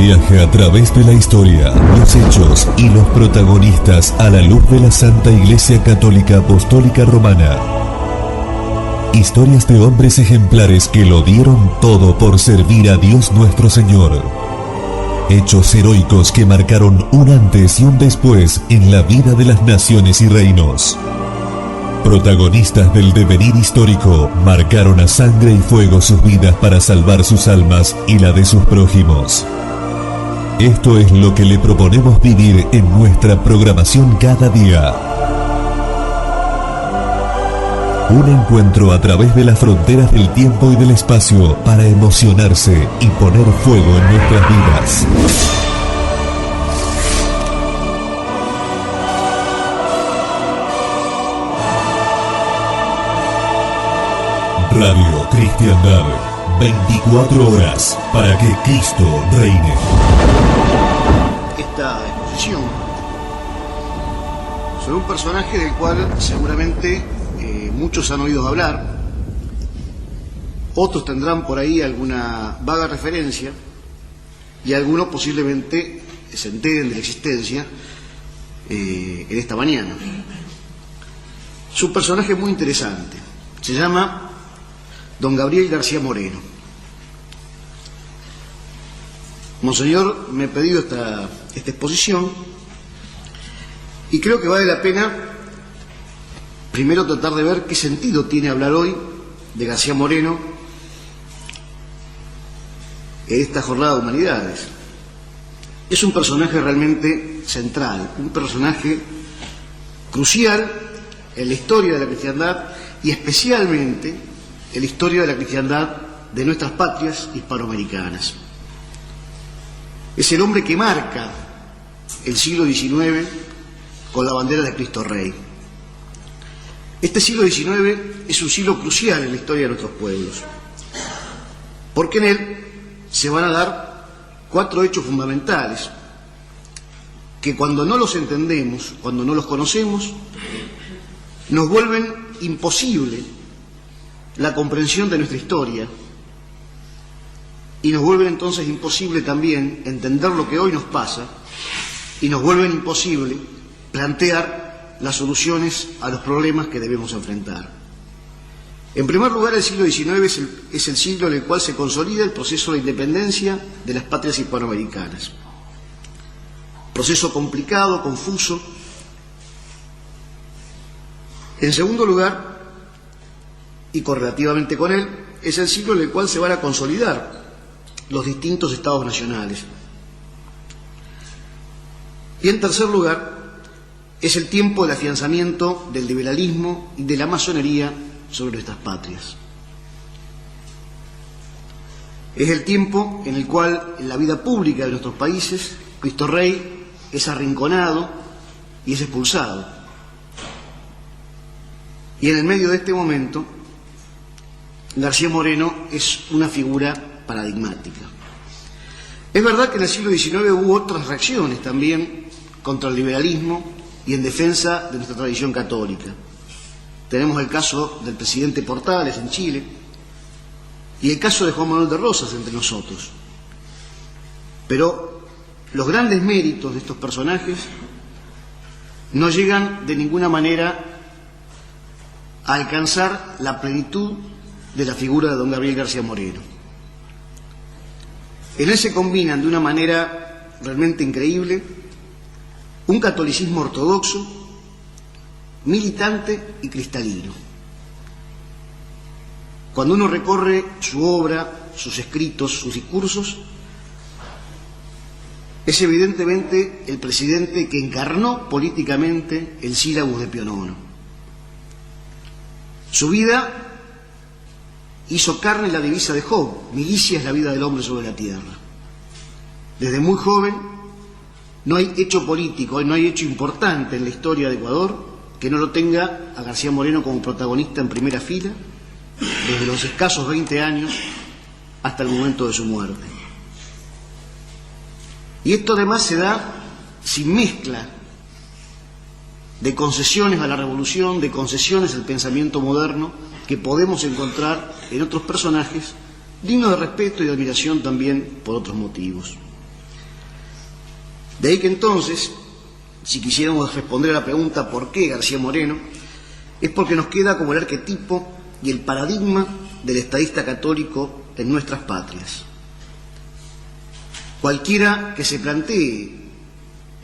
viaje a través de la historia, los hechos y los protagonistas a la luz de la Santa Iglesia Católica Apostólica Romana. Historias de hombres ejemplares que lo dieron todo por servir a Dios nuestro Señor. Hechos heroicos que marcaron un antes y un después en la vida de las naciones y reinos. Protagonistas del devenir histórico, marcaron a sangre y fuego sus vidas para salvar sus almas y la de sus prójimos. Esto es lo que le proponemos vivir en nuestra programación cada día. Un encuentro a través de las fronteras del tiempo y del espacio para emocionarse y poner fuego en nuestras vidas. Radio Cristiandad, 24 horas para que Cristo reine. Esta exposición sobre un personaje del cual seguramente muchos han oído hablar, otros tendrán por ahí alguna vaga referencia y algunos posiblemente se enteren de la existencia en esta mañana. Es un personaje muy interesante, se llama Don Gabriel García Moreno. Monseñor me ha pedido esta exposición y creo que vale la pena primero tratar de ver qué sentido tiene hablar hoy de García Moreno en esta jornada de humanidades. Es un personaje realmente central, un personaje crucial en la historia de la cristiandad y especialmente en la historia de la cristiandad de nuestras patrias hispanoamericanas. Es el hombre que marca el siglo XIX con la bandera de Cristo Rey. Este siglo XIX es un siglo crucial en la historia de nuestros pueblos, porque en él se van a dar 4 hechos fundamentales que cuando no los entendemos, cuando no los conocemos, nos vuelven imposible la comprensión de nuestra historia y nos vuelven entonces imposible también entender lo que hoy nos pasa y nos vuelven imposible plantear las soluciones a los problemas que debemos enfrentar. En primer lugar, el siglo XIX es el siglo en el cual se consolida el proceso de independencia de las patrias hispanoamericanas. Proceso complicado, confuso. En segundo lugar, y correlativamente con él, es el siglo en el cual se van a consolidar los distintos estados nacionales. Y en tercer lugar, es el tiempo del afianzamiento del liberalismo y de la masonería sobre nuestras patrias. Es el tiempo en el cual en la vida pública de nuestros países Cristo Rey es arrinconado y es expulsado. Y en el medio de este momento, García Moreno es una figura paradigmática. Es verdad que en el siglo XIX hubo otras reacciones también contra el liberalismo y en defensa de nuestra tradición católica. Tenemos el caso del presidente Portales en Chile y el caso de Juan Manuel de Rosas entre nosotros. Pero los grandes méritos de estos personajes no llegan de ninguna manera a alcanzar la plenitud de la figura de don Gabriel García Moreno. En él se combinan de una manera realmente increíble un catolicismo ortodoxo, militante y cristalino. Cuando uno recorre su obra, sus escritos, sus discursos, es evidentemente el presidente que encarnó políticamente el sílabus de Pío IX. Su vida hizo carne la divisa de Job: milicia es la vida del hombre sobre la tierra. Desde muy joven no hay hecho político, no hay hecho importante en la historia de Ecuador que no lo tenga a García Moreno como protagonista en primera fila, desde los escasos 20 años hasta el momento de su muerte. Y esto además se da sin mezcla de concesiones a la revolución, de concesiones al pensamiento moderno que podemos encontrar en otros personajes dignos de respeto y de admiración también por otros motivos. De ahí que entonces, si quisiéramos responder a la pregunta ¿por qué García Moreno?, es porque nos queda como el arquetipo y el paradigma del estadista católico en nuestras patrias. Cualquiera que se plantee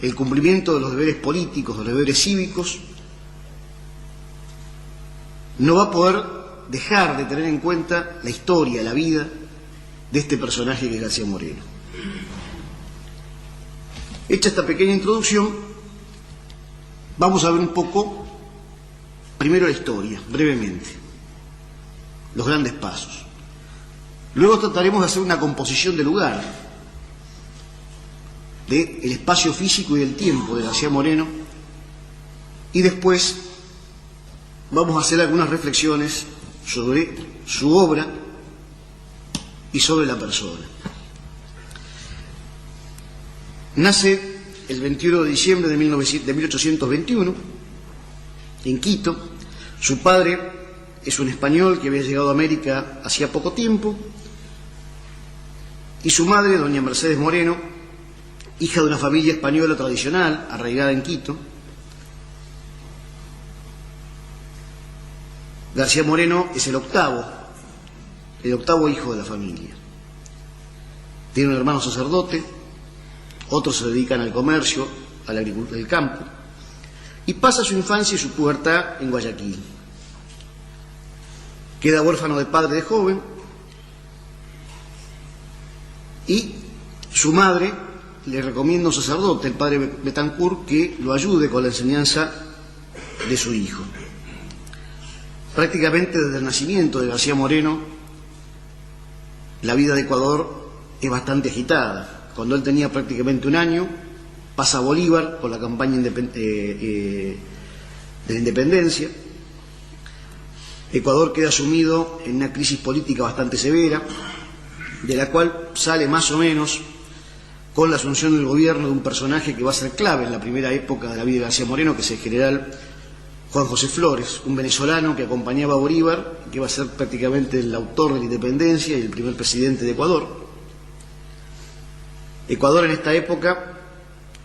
el cumplimiento de los deberes políticos, de los deberes cívicos, no va a poder dejar de tener en cuenta la historia, la vida de este personaje que es García Moreno. Hecha esta pequeña introducción, vamos a ver un poco, primero la historia, brevemente, los grandes pasos. Luego trataremos de hacer una composición del lugar, del espacio físico y del tiempo de García Moreno, y después vamos a hacer algunas reflexiones sobre su obra y sobre la persona. Nace el 21 de diciembre de 1821 en Quito. Su padre es un español que había llegado a América hacía poco tiempo, y su madre, doña Mercedes Moreno, hija de una familia española tradicional arraigada en Quito. García Moreno es el octavo hijo de la familia. Tiene un hermano sacerdote, otros se dedican al comercio, a la agricultura del campo, y pasa su infancia y su pubertad en Guayaquil. Queda huérfano de padre de joven, y su madre le recomienda a un sacerdote, el padre Betancourt, que lo ayude con la enseñanza de su hijo. Prácticamente desde el nacimiento de García Moreno, la vida de Ecuador es bastante agitada. Cuando él tenía prácticamente un año, pasa a Bolívar con la campaña de la independencia. Ecuador queda sumido en una crisis política bastante severa, de la cual sale más o menos con la asunción del gobierno de un personaje que va a ser clave en la primera época de la vida de García Moreno, que es el general Juan José Flores, un venezolano que acompañaba a Bolívar, que va a ser prácticamente el autor de la independencia y el primer presidente de Ecuador. Ecuador en esta época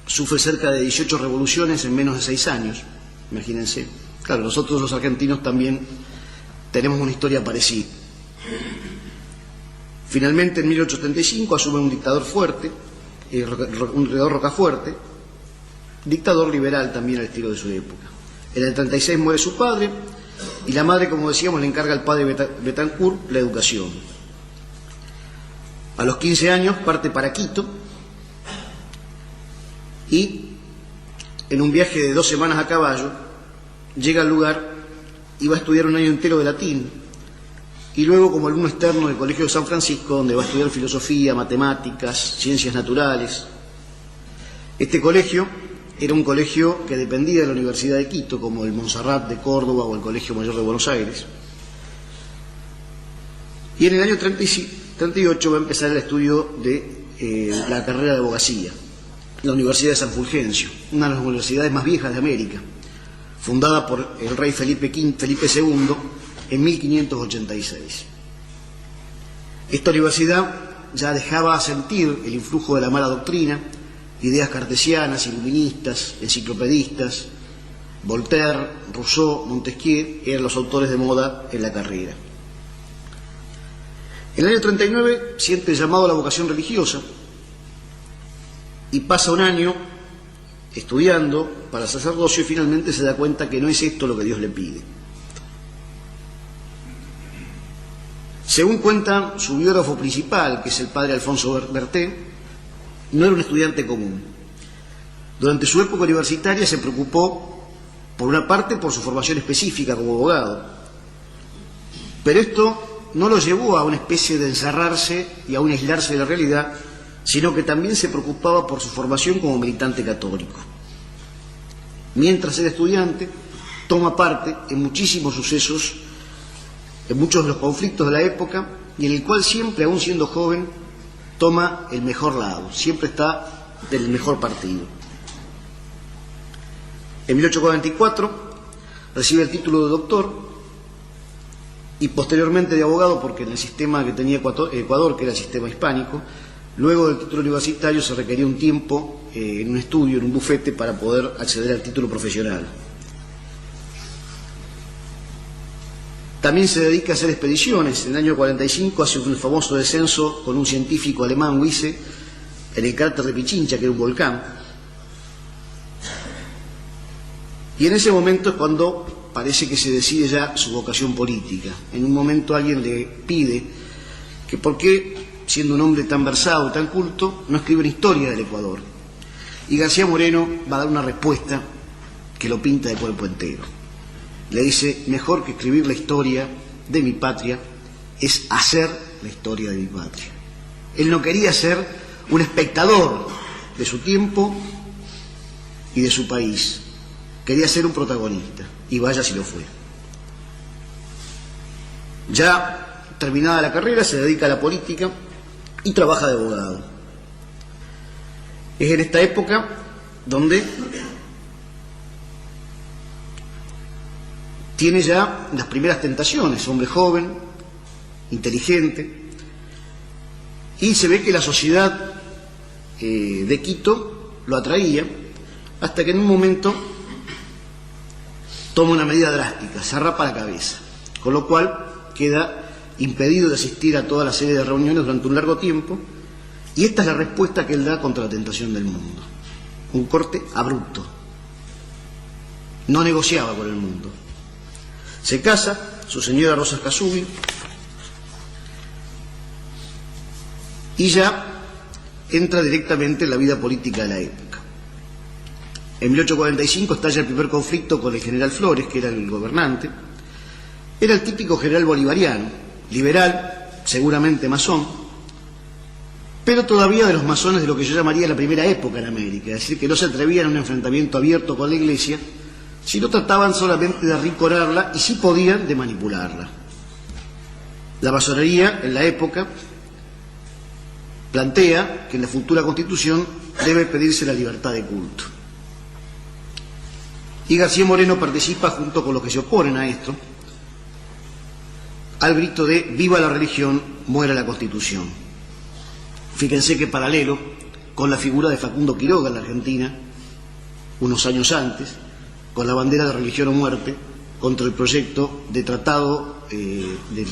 sufre cerca de 18 revoluciones en menos de 6 años, imagínense. Claro, nosotros los argentinos también tenemos una historia parecida. Finalmente, en 1875 asume un dictador fuerte, un Redor Rocafuerte, dictador liberal también al estilo de su época. En el 36 muere su padre, y la madre, como decíamos, le encarga al padre Betancourt la educación. A los 15 años parte para Quito, y en un viaje de 2 semanas a caballo llega al lugar y va a estudiar un año entero de latín, y luego como alumno externo del Colegio de San Francisco, donde va a estudiar filosofía, matemáticas, ciencias naturales. Este colegio era un colegio que dependía de la Universidad de Quito, como el Montserrat de Córdoba o el Colegio Mayor de Buenos Aires. Y en el año 38 va a empezar el estudio de la carrera de abogacía, la Universidad de San Fulgencio, una de las universidades más viejas de América, fundada por el rey Felipe II en 1586. Esta universidad ya dejaba sentir el influjo de la mala doctrina, ideas cartesianas, iluministas, enciclopedistas. Voltaire, Rousseau, Montesquieu eran los autores de moda en la carrera. En el año 39 siente el llamado a la vocación religiosa y pasa un año estudiando para sacerdocio y finalmente se da cuenta que no es esto lo que Dios le pide. Según cuenta su biógrafo principal, que es el padre Alfonso Berté, no era un estudiante común. Durante su época universitaria se preocupó, por una parte, por su formación específica como abogado, pero esto no lo llevó a una especie de encerrarse y a un aislarse de la realidad, sino que también se preocupaba por su formación como militante católico. Mientras era estudiante, toma parte en muchísimos sucesos, en muchos de los conflictos de la época, y en el cual siempre, aún siendo joven, toma el mejor lado, siempre está del mejor partido. En 1844 recibe el título de doctor y posteriormente de abogado, porque en el sistema que tenía Ecuador, que era el sistema hispánico, Luego del título universitario se requería un tiempo en un estudio, en un bufete, para poder acceder al título profesional. También se dedica a hacer expediciones. En el año 45 hace un famoso descenso con un científico alemán, Wiese, en el cráter de Pichincha, que era un volcán. Y en ese momento es cuando parece que se decide ya su vocación política. En un momento alguien le pide que por qué, siendo un hombre tan versado, tan culto, no escribe una historia del Ecuador. Y García Moreno va a dar una respuesta que lo pinta de cuerpo entero. Le dice: mejor que escribir la historia de mi patria es hacer la historia de mi patria. Él no quería ser un espectador de su tiempo y de su país. Quería ser un protagonista, y vaya si lo fue. Ya terminada la carrera, se dedica a la política y trabaja de abogado. Es en esta época donde tiene ya las primeras tentaciones, hombre joven, inteligente, y se ve que la sociedad de Quito lo atraía, hasta que en un momento toma una medida drástica, se rapa la cabeza, con lo cual queda impedido de asistir a toda la serie de reuniones durante un largo tiempo, y esta es la respuesta que él da contra la tentación del mundo. Un corte abrupto. No negociaba con el mundo. Se casa, su señora Rosa Casubi, y ya entra directamente en la vida política de la época. En 1845 estalla el primer conflicto con el general Flores, que era el gobernante. Era el típico general bolivariano, liberal, seguramente masón, pero todavía de los masones de lo que yo llamaría la primera época en América, es decir, que no se atrevían a un enfrentamiento abierto con la Iglesia, sino trataban solamente de arrinconarla y, si podían, de manipularla. La masonería, en la época, plantea que en la futura Constitución debe pedirse la libertad de culto. Y García Moreno participa, junto con los que se oponen a esto, al grito de «Viva la religión, muera la Constitución». Fíjense que paralelo con la figura de Facundo Quiroga en la Argentina, unos años antes, con la bandera de religión o muerte, contra el proyecto de tratado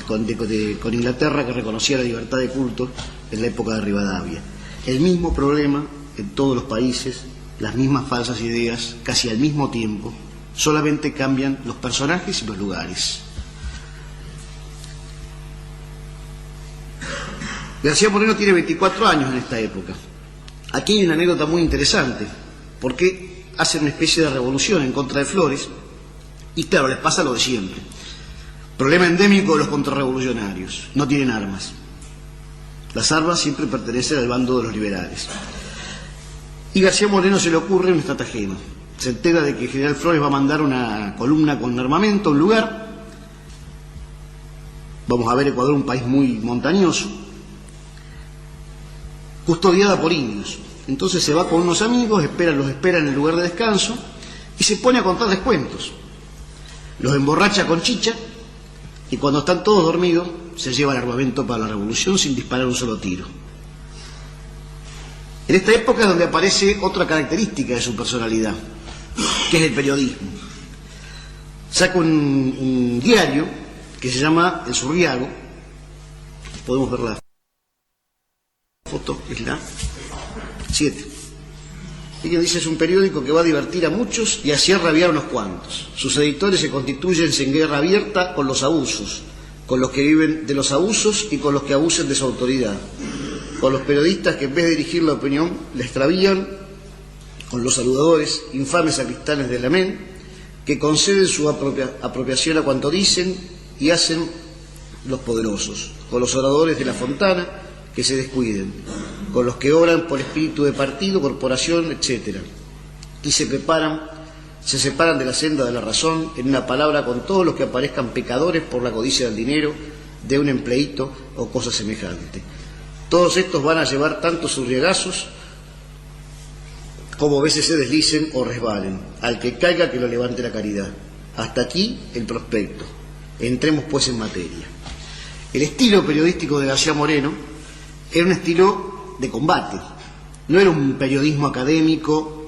con Inglaterra que reconocía la libertad de culto en la época de Rivadavia. El mismo problema en todos los países, las mismas falsas ideas, casi al mismo tiempo, solamente cambian los personajes y los lugares. García Moreno tiene 24 años en esta época. Aquí hay una anécdota muy interesante, porque hacen una especie de revolución en contra de Flores, y claro, les pasa lo de siempre. Problema endémico de los contrarrevolucionarios: no tienen armas. Las armas siempre pertenecen al bando de los liberales. Y García Moreno se le ocurre un estratagema. Se entera de que el general Flores va a mandar una columna con armamento a un lugar. Vamos a ver Ecuador, un país muy montañoso, custodiada por indios. Entonces se va con unos amigos, los espera en el lugar de descanso y se pone a contar descuentos. Los emborracha con chicha y cuando están todos dormidos se lleva el armamento para la revolución sin disparar un solo tiro. En esta época es donde aparece otra característica de su personalidad, que es el periodismo. Saca un diario que se llama El Surriago. Podemos ver la foto, es la 7. Ella dice: es un periódico que va a divertir a muchos y así rabiar a unos cuantos. Sus editores se constituyen en guerra abierta con los abusos, con los que viven de los abusos y con los que abusen de su autoridad, con los periodistas que en vez de dirigir la opinión la extravían, con los saludadores, infames sacristanes del amén, que conceden su apropiación a cuanto dicen y hacen los poderosos, con los oradores de la fontana que se descuiden, con los que obran por espíritu de partido, corporación, etc. Y se separan de la senda de la razón, en una palabra, con todos los que aparezcan pecadores por la codicia del dinero, de un empleíto o cosa semejante. Todos estos van a llevar tanto sus riegazos como a veces se deslicen o resbalen. Al que caiga, que lo levante la caridad. Hasta aquí el prospecto. Entremos pues en materia. El estilo periodístico de García Moreno era un estilo de combate, no era un periodismo académico.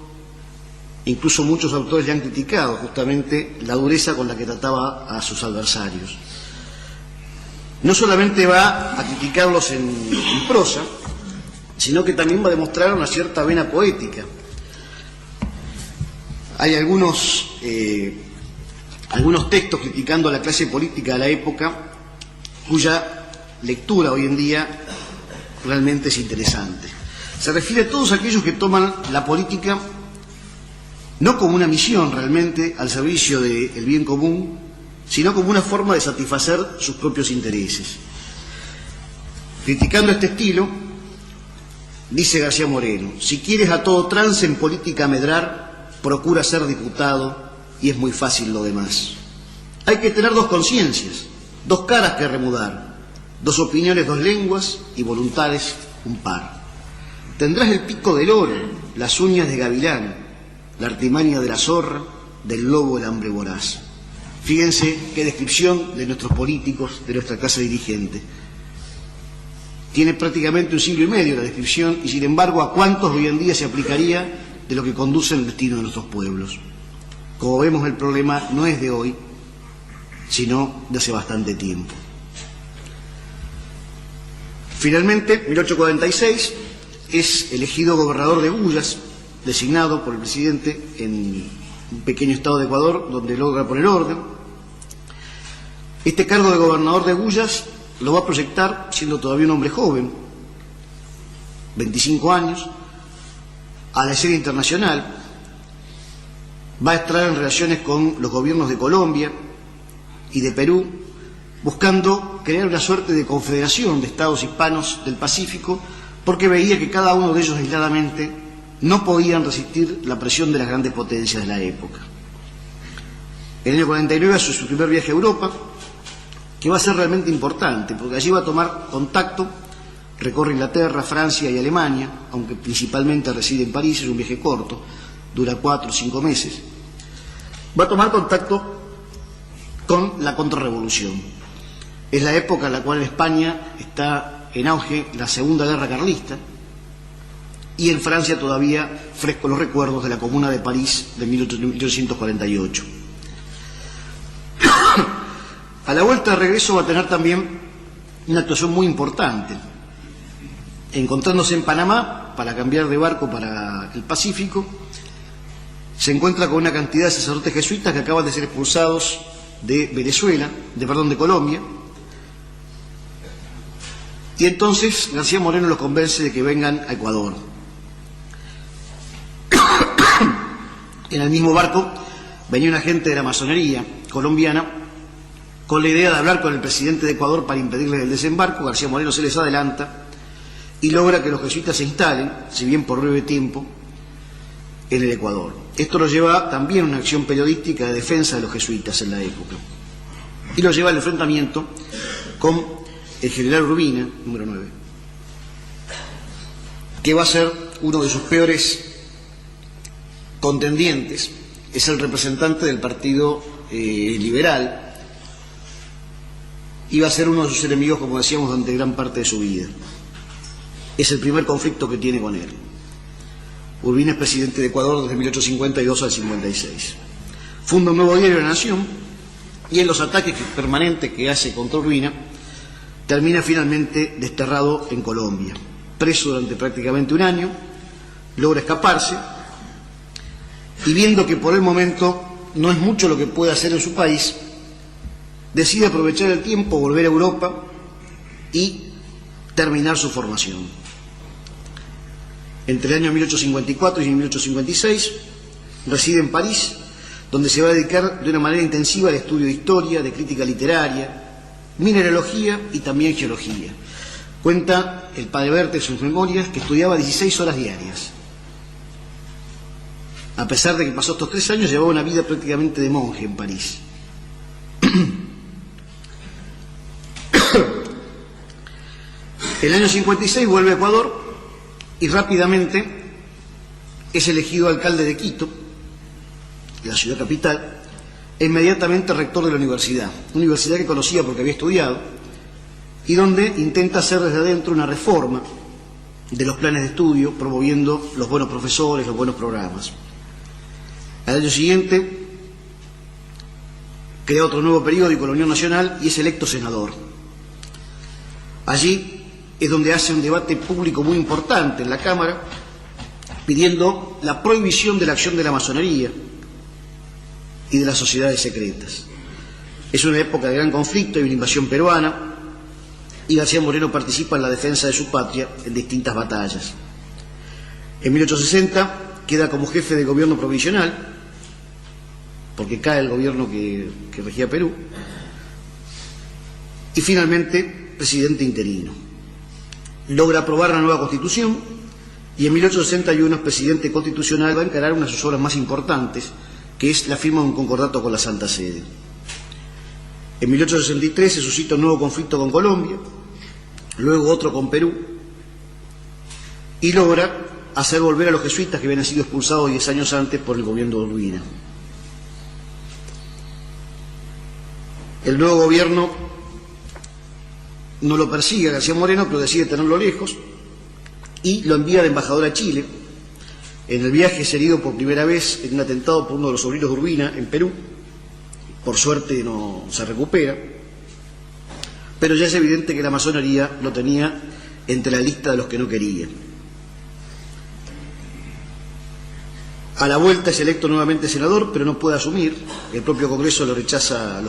Incluso muchos autores le han criticado justamente la dureza con la que trataba a sus adversarios. No solamente va a criticarlos en prosa, sino que también va a demostrar una cierta vena poética. Hay algunos textos criticando a la clase política de la época, cuya lectura hoy en día realmente es interesante. Se refiere a todos aquellos que toman la política no como una misión realmente al servicio del bien común, sino como una forma de satisfacer sus propios intereses. Criticando este estilo, dice García Moreno: si quieres a todo trance en política medrar, procura ser diputado y es muy fácil lo demás. Hay que tener dos conciencias, dos caras que remudar, dos opiniones, dos lenguas y voluntades un par. Tendrás el pico del oro, las uñas de gavilán, la artimaña de la zorra, del lobo el hambre voraz. Fíjense qué descripción de nuestros políticos, de nuestra clase dirigente. Tiene prácticamente un siglo y medio la descripción, y sin embargo, ¿a cuántos hoy en día se aplicaría de lo que conduce el destino de nuestros pueblos? Como vemos, el problema no es de hoy, sino de hace bastante tiempo. Finalmente, en 1846, es elegido gobernador de Guyas, designado por el presidente en un pequeño estado de Ecuador, donde logra poner orden. Este cargo de gobernador de Guyas lo va a proyectar siendo todavía un hombre joven, 25 años, a la escena internacional. Va a estar en relaciones con los gobiernos de Colombia y de Perú, buscando crear una suerte de confederación de estados hispanos del Pacífico, porque veía que cada uno de ellos aisladamente no podían resistir la presión de las grandes potencias de la época. En el año 49 hace su primer viaje a Europa, que va a ser realmente importante, porque allí va a tomar contacto, recorre Inglaterra, Francia y Alemania, aunque principalmente reside en París, es un viaje corto, dura 4 o 5 meses. Va a tomar contacto con la contrarrevolución. Es la época en la cual en España está en auge la Segunda Guerra Carlista, y en Francia todavía frescos los recuerdos de la Comuna de París de 1848. A la vuelta de regreso va a tener también una actuación muy importante, encontrándose en Panamá para cambiar de barco para el Pacífico. Se encuentra con una cantidad de sacerdotes jesuitas que acaban de ser expulsados de de Colombia, y entonces García Moreno los convence de que vengan a Ecuador. En el mismo barco venía un agente de la masonería colombiana con la idea de hablar con el presidente de Ecuador para impedirle el desembarco. García Moreno se les adelanta y logra que los jesuitas se instalen, si bien por breve tiempo, en el Ecuador. Esto lo lleva también a una acción periodística de defensa de los jesuitas en la época, y lo lleva al enfrentamiento con el general Urbina, número 9, que va a ser uno de sus peores contendientes. Es el representante del Partido Liberal, y va a ser uno de sus enemigos, como decíamos, durante gran parte de su vida. Es el primer conflicto que tiene con él. Urbina es presidente de Ecuador desde 1852 al 56. Funda un nuevo diario, La Nación, y en los ataques permanentes que hace contra Urbina, termina finalmente desterrado en Colombia. Preso durante prácticamente un año, logra escaparse, y viendo que por el momento no es mucho lo que puede hacer en su país, decide aprovechar el tiempo, volver a Europa y terminar su formación. Entre el año 1854 y 1856 reside en París, donde se va a dedicar de una manera intensiva al estudio de historia, de crítica literaria, mineralogía y también geología. Cuenta el padre Berthe en sus memorias que estudiaba 16 horas diarias. A pesar de que pasó estos 3 años, llevaba una vida prácticamente de monje en París. El año 56 vuelve a Ecuador y rápidamente es elegido alcalde de Quito, la ciudad capital, e inmediatamente rector de la universidad que conocía porque había estudiado, y donde intenta hacer desde adentro una reforma de los planes de estudio, promoviendo los buenos profesores, los buenos programas. Al año siguiente crea otro nuevo periódico, La Unión Nacional, y es electo senador. Allí es donde hace un debate público muy importante en la Cámara, pidiendo la prohibición de la acción de la masonería y de las sociedades secretas. Es una época de gran conflicto y una invasión peruana, y García Moreno participa en la defensa de su patria en distintas batallas. En 1860 queda como jefe de gobierno provisional, porque cae el gobierno que regía Perú, y finalmente presidente interino. Logra aprobar la nueva Constitución y en 1861 es presidente constitucional. Va a encarar una de sus obras más importantes, que es la firma de un concordato con la Santa Sede. En 1863 se suscita un nuevo conflicto con Colombia, luego otro con Perú, y logra hacer volver a los jesuitas que habían sido expulsados 10 años antes por el gobierno de Urbina. El nuevo gobierno no lo persigue a García Moreno, pero decide tenerlo lejos y lo envía de embajador a Chile. En el viaje es herido por primera vez en un atentado por uno de los sobrinos de Urbina en Perú. Por suerte no se recupera, pero ya es evidente que la masonería lo tenía entre la lista de los que no quería. A la vuelta es electo nuevamente senador, pero no puede asumir. El propio Congreso lo rechaza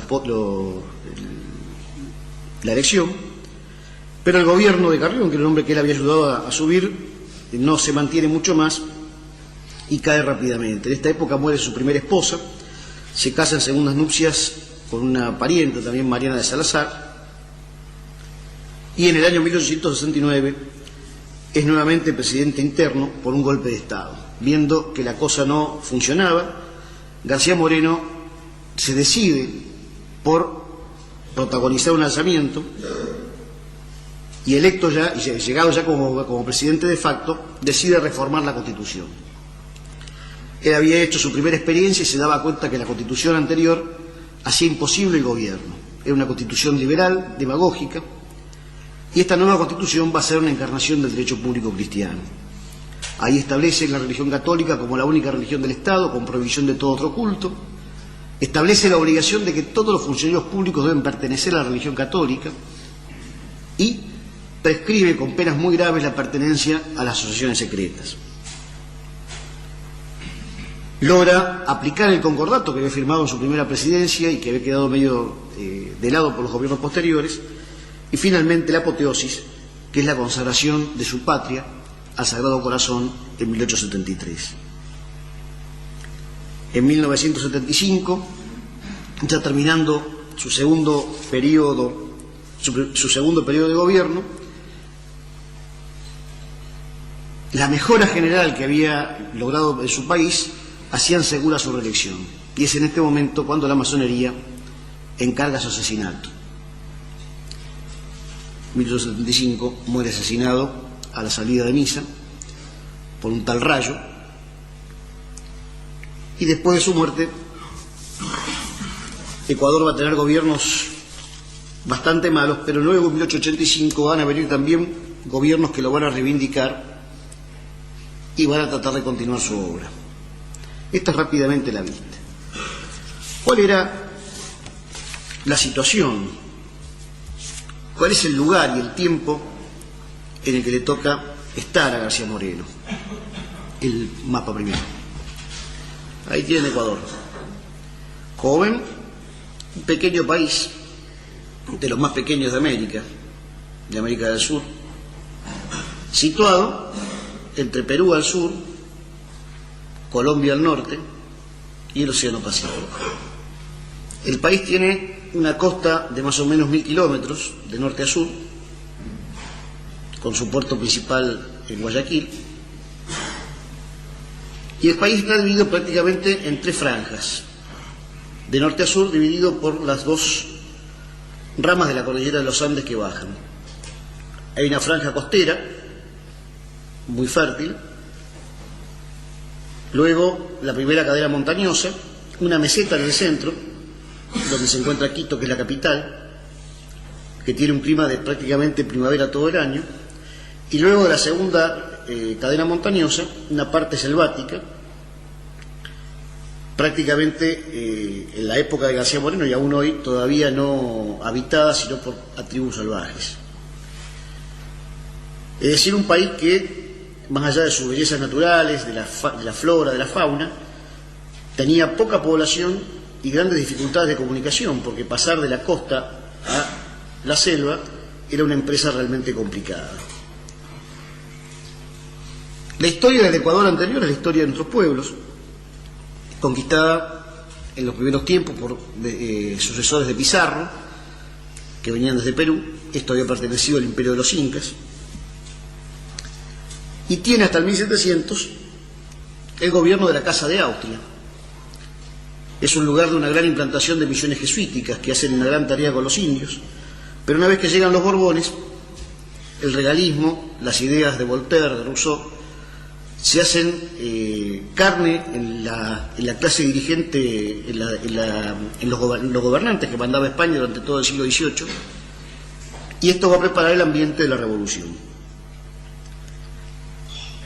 la elección, pero el gobierno de Carrión, que era un hombre que él había ayudado a subir, no se mantiene mucho más y cae rápidamente. En esta época muere su primera esposa, se casa en segundas nupcias con una pariente, también Mariana de Salazar, y en el año 1869 es nuevamente presidente interno por un golpe de Estado. Viendo que la cosa no funcionaba, García Moreno se decide por protagonizar un alzamiento y electo ya, y llegado ya como presidente de facto, decide reformar la Constitución. Él había hecho su primera experiencia y se daba cuenta que la Constitución anterior hacía imposible el gobierno. Era una Constitución liberal, demagógica, y esta nueva Constitución va a ser una encarnación del derecho público cristiano. Ahí establece la religión católica como la única religión del Estado, con prohibición de todo otro culto. Establece la obligación de que todos los funcionarios públicos deben pertenecer a la religión católica y prescribe con penas muy graves la pertenencia a las asociaciones secretas. Logra aplicar el concordato que había firmado en su primera presidencia y que había quedado medio de lado por los gobiernos posteriores, y finalmente la apoteosis, que es la consagración de su patria al Sagrado Corazón en 1873. En 1975, ya terminando su segundo periodo de gobierno, la mejora general que había logrado en su país hacían segura su reelección, y es en este momento cuando la masonería encarga su asesinato. En 1875 muere asesinado a la salida de misa por un tal Rayo, y después de su muerte Ecuador va a tener gobiernos bastante malos, pero luego en 1885 van a venir también gobiernos que lo van a reivindicar y van a tratar de continuar su obra. Esta es rápidamente la vista. ¿Cuál era la situación? ¿Cuál es el lugar y el tiempo en el que le toca estar a García Moreno? El mapa primero. Ahí tiene Ecuador. Joven, un pequeño país, de los más pequeños de América del Sur, situado entre Perú al sur, Colombia al norte y el Océano Pacífico. El país tiene una costa de más o menos 1000 kilómetros de norte a sur, con su puerto principal en Guayaquil, y el país está dividido prácticamente en 3 franjas, de norte a sur, dividido por las 2 ramas de la cordillera de los Andes que bajan. Hay una franja costera muy fértil, luego la primera cadena montañosa, una meseta en el centro, donde se encuentra Quito, que es la capital, que tiene un clima de prácticamente primavera todo el año, y luego de la segunda cadena montañosa, una parte selvática, prácticamente en la época de García Moreno y aún hoy todavía no habitada sino por tribus salvajes. Es decir, un país que, más allá de sus bellezas naturales, de la flora, de la fauna, tenía poca población y grandes dificultades de comunicación, porque pasar de la costa a la selva era una empresa realmente complicada. La historia del Ecuador anterior es la historia de nuestros pueblos, conquistada en los primeros tiempos por sucesores de Pizarro, que venían desde Perú. Esto había pertenecido al imperio de los incas, y tiene hasta el 1700 el gobierno de la Casa de Austria. Es un lugar de una gran implantación de misiones jesuíticas que hacen una gran tarea con los indios, pero una vez que llegan los Borbones, el regalismo, las ideas de Voltaire, de Rousseau, se hacen carne en la clase dirigente, en los gobernantes que mandaba España durante todo el siglo XVIII, y esto va a preparar el ambiente de la revolución.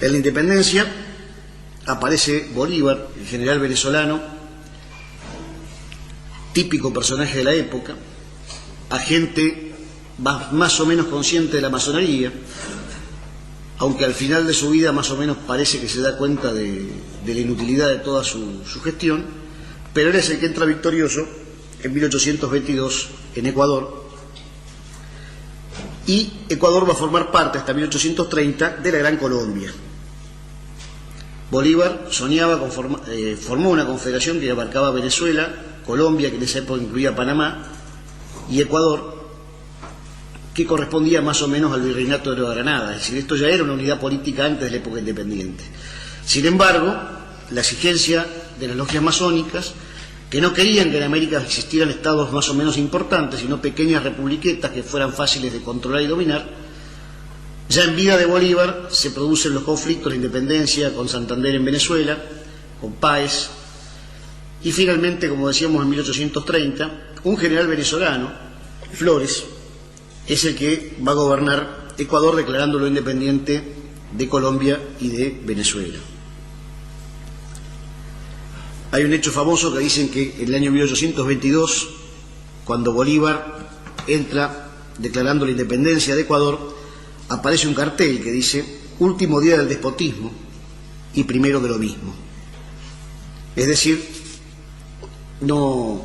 En la independencia aparece Bolívar, el general venezolano, típico personaje de la época, agente más o menos consciente de la masonería, aunque al final de su vida más o menos parece que se da cuenta de la inutilidad de toda su gestión, pero él es el que entra victorioso en 1822 en Ecuador, y Ecuador va a formar parte hasta 1830 de la Gran Colombia. Bolívar soñaba formó una confederación que abarcaba Venezuela, Colombia, que en esa época incluía Panamá, y Ecuador, que correspondía más o menos al virreinato de Nueva Granada. Es decir, esto ya era una unidad política antes de la época independiente. Sin embargo, la exigencia de las logias masónicas, que no querían que en América existieran estados más o menos importantes, sino pequeñas republiquetas que fueran fáciles de controlar y dominar, ya en vida de Bolívar se producen los conflictos, la independencia con Santander en Venezuela, con Páez, y finalmente, como decíamos, en 1830, un general venezolano, Flores, es el que va a gobernar Ecuador, declarándolo independiente de Colombia y de Venezuela. Hay un hecho famoso que dicen que en el año 1822, cuando Bolívar entra declarando la independencia de Ecuador, aparece un cartel que dice: último día del despotismo y primero de lo mismo. Es decir, no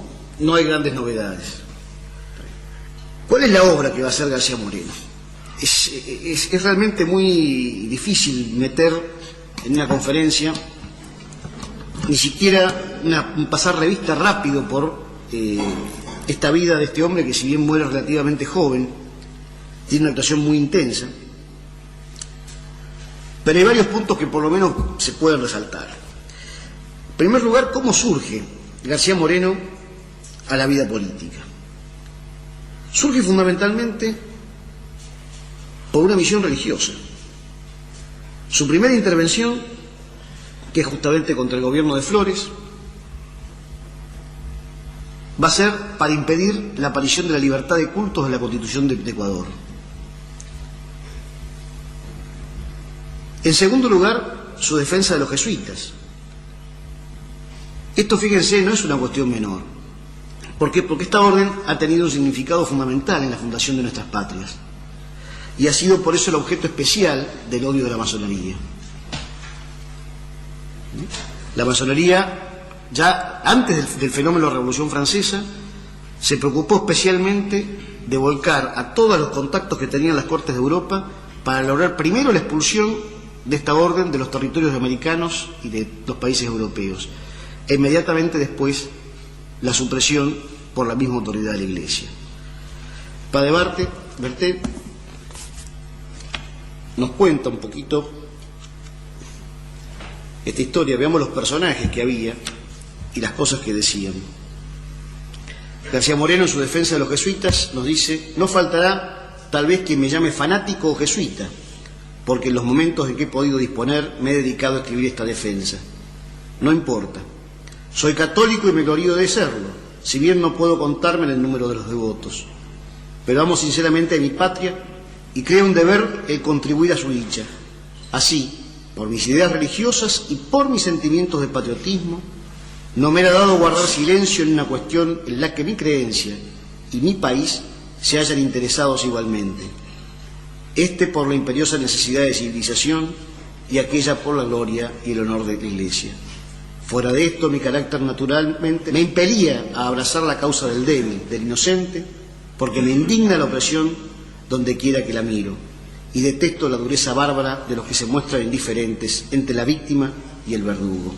hay grandes novedades. ¿Cuál es la obra que va a hacer García Moreno? Es realmente muy difícil meter en una conferencia, ni siquiera pasar revista rápido por esta vida de este hombre que, si bien muere relativamente joven, tiene una actuación muy intensa, pero hay varios puntos que por lo menos se pueden resaltar. En primer lugar, ¿cómo surge García Moreno a la vida política? Surge fundamentalmente por una misión religiosa. Su primera intervención, que es justamente contra el gobierno de Flores, va a ser para impedir la aparición de la libertad de cultos en la Constitución de Ecuador. En segundo lugar, su defensa de los jesuitas. Esto, fíjense, no es una cuestión menor. ¿Por qué? Porque esta orden ha tenido un significado fundamental en la fundación de nuestras patrias, y ha sido por eso el objeto especial del odio de la masonería. La masonería, ya antes del fenómeno de la Revolución Francesa, se preocupó especialmente de volcar a todos los contactos que tenían las cortes de Europa para lograr primero la expulsión de esta orden de los territorios americanos y de los países europeos, e inmediatamente después la supresión por la misma autoridad de la Iglesia. Padre Berté nos cuenta un poquito esta historia. Veamos los personajes que había y las cosas que decían. García Moreno, en su defensa de los jesuitas, nos dice: no faltará tal vez quien me llame fanático o jesuita, porque en los momentos en que he podido disponer me he dedicado a escribir esta defensa. No importa. Soy católico y me glorío de serlo, si bien no puedo contarme en el número de los devotos. Pero amo sinceramente a mi patria y cree un deber el contribuir a su dicha. Así, por mis ideas religiosas y por mis sentimientos de patriotismo, no me era dado guardar silencio en una cuestión en la que mi creencia y mi país se hayan interesados igualmente. Este por la imperiosa necesidad de civilización y aquella por la gloria y el honor de la Iglesia. Fuera de esto, mi carácter naturalmente me impelía a abrazar la causa del débil, del inocente, porque me indigna la opresión donde quiera que la miro, y detesto la dureza bárbara de los que se muestran indiferentes entre la víctima y el verdugo.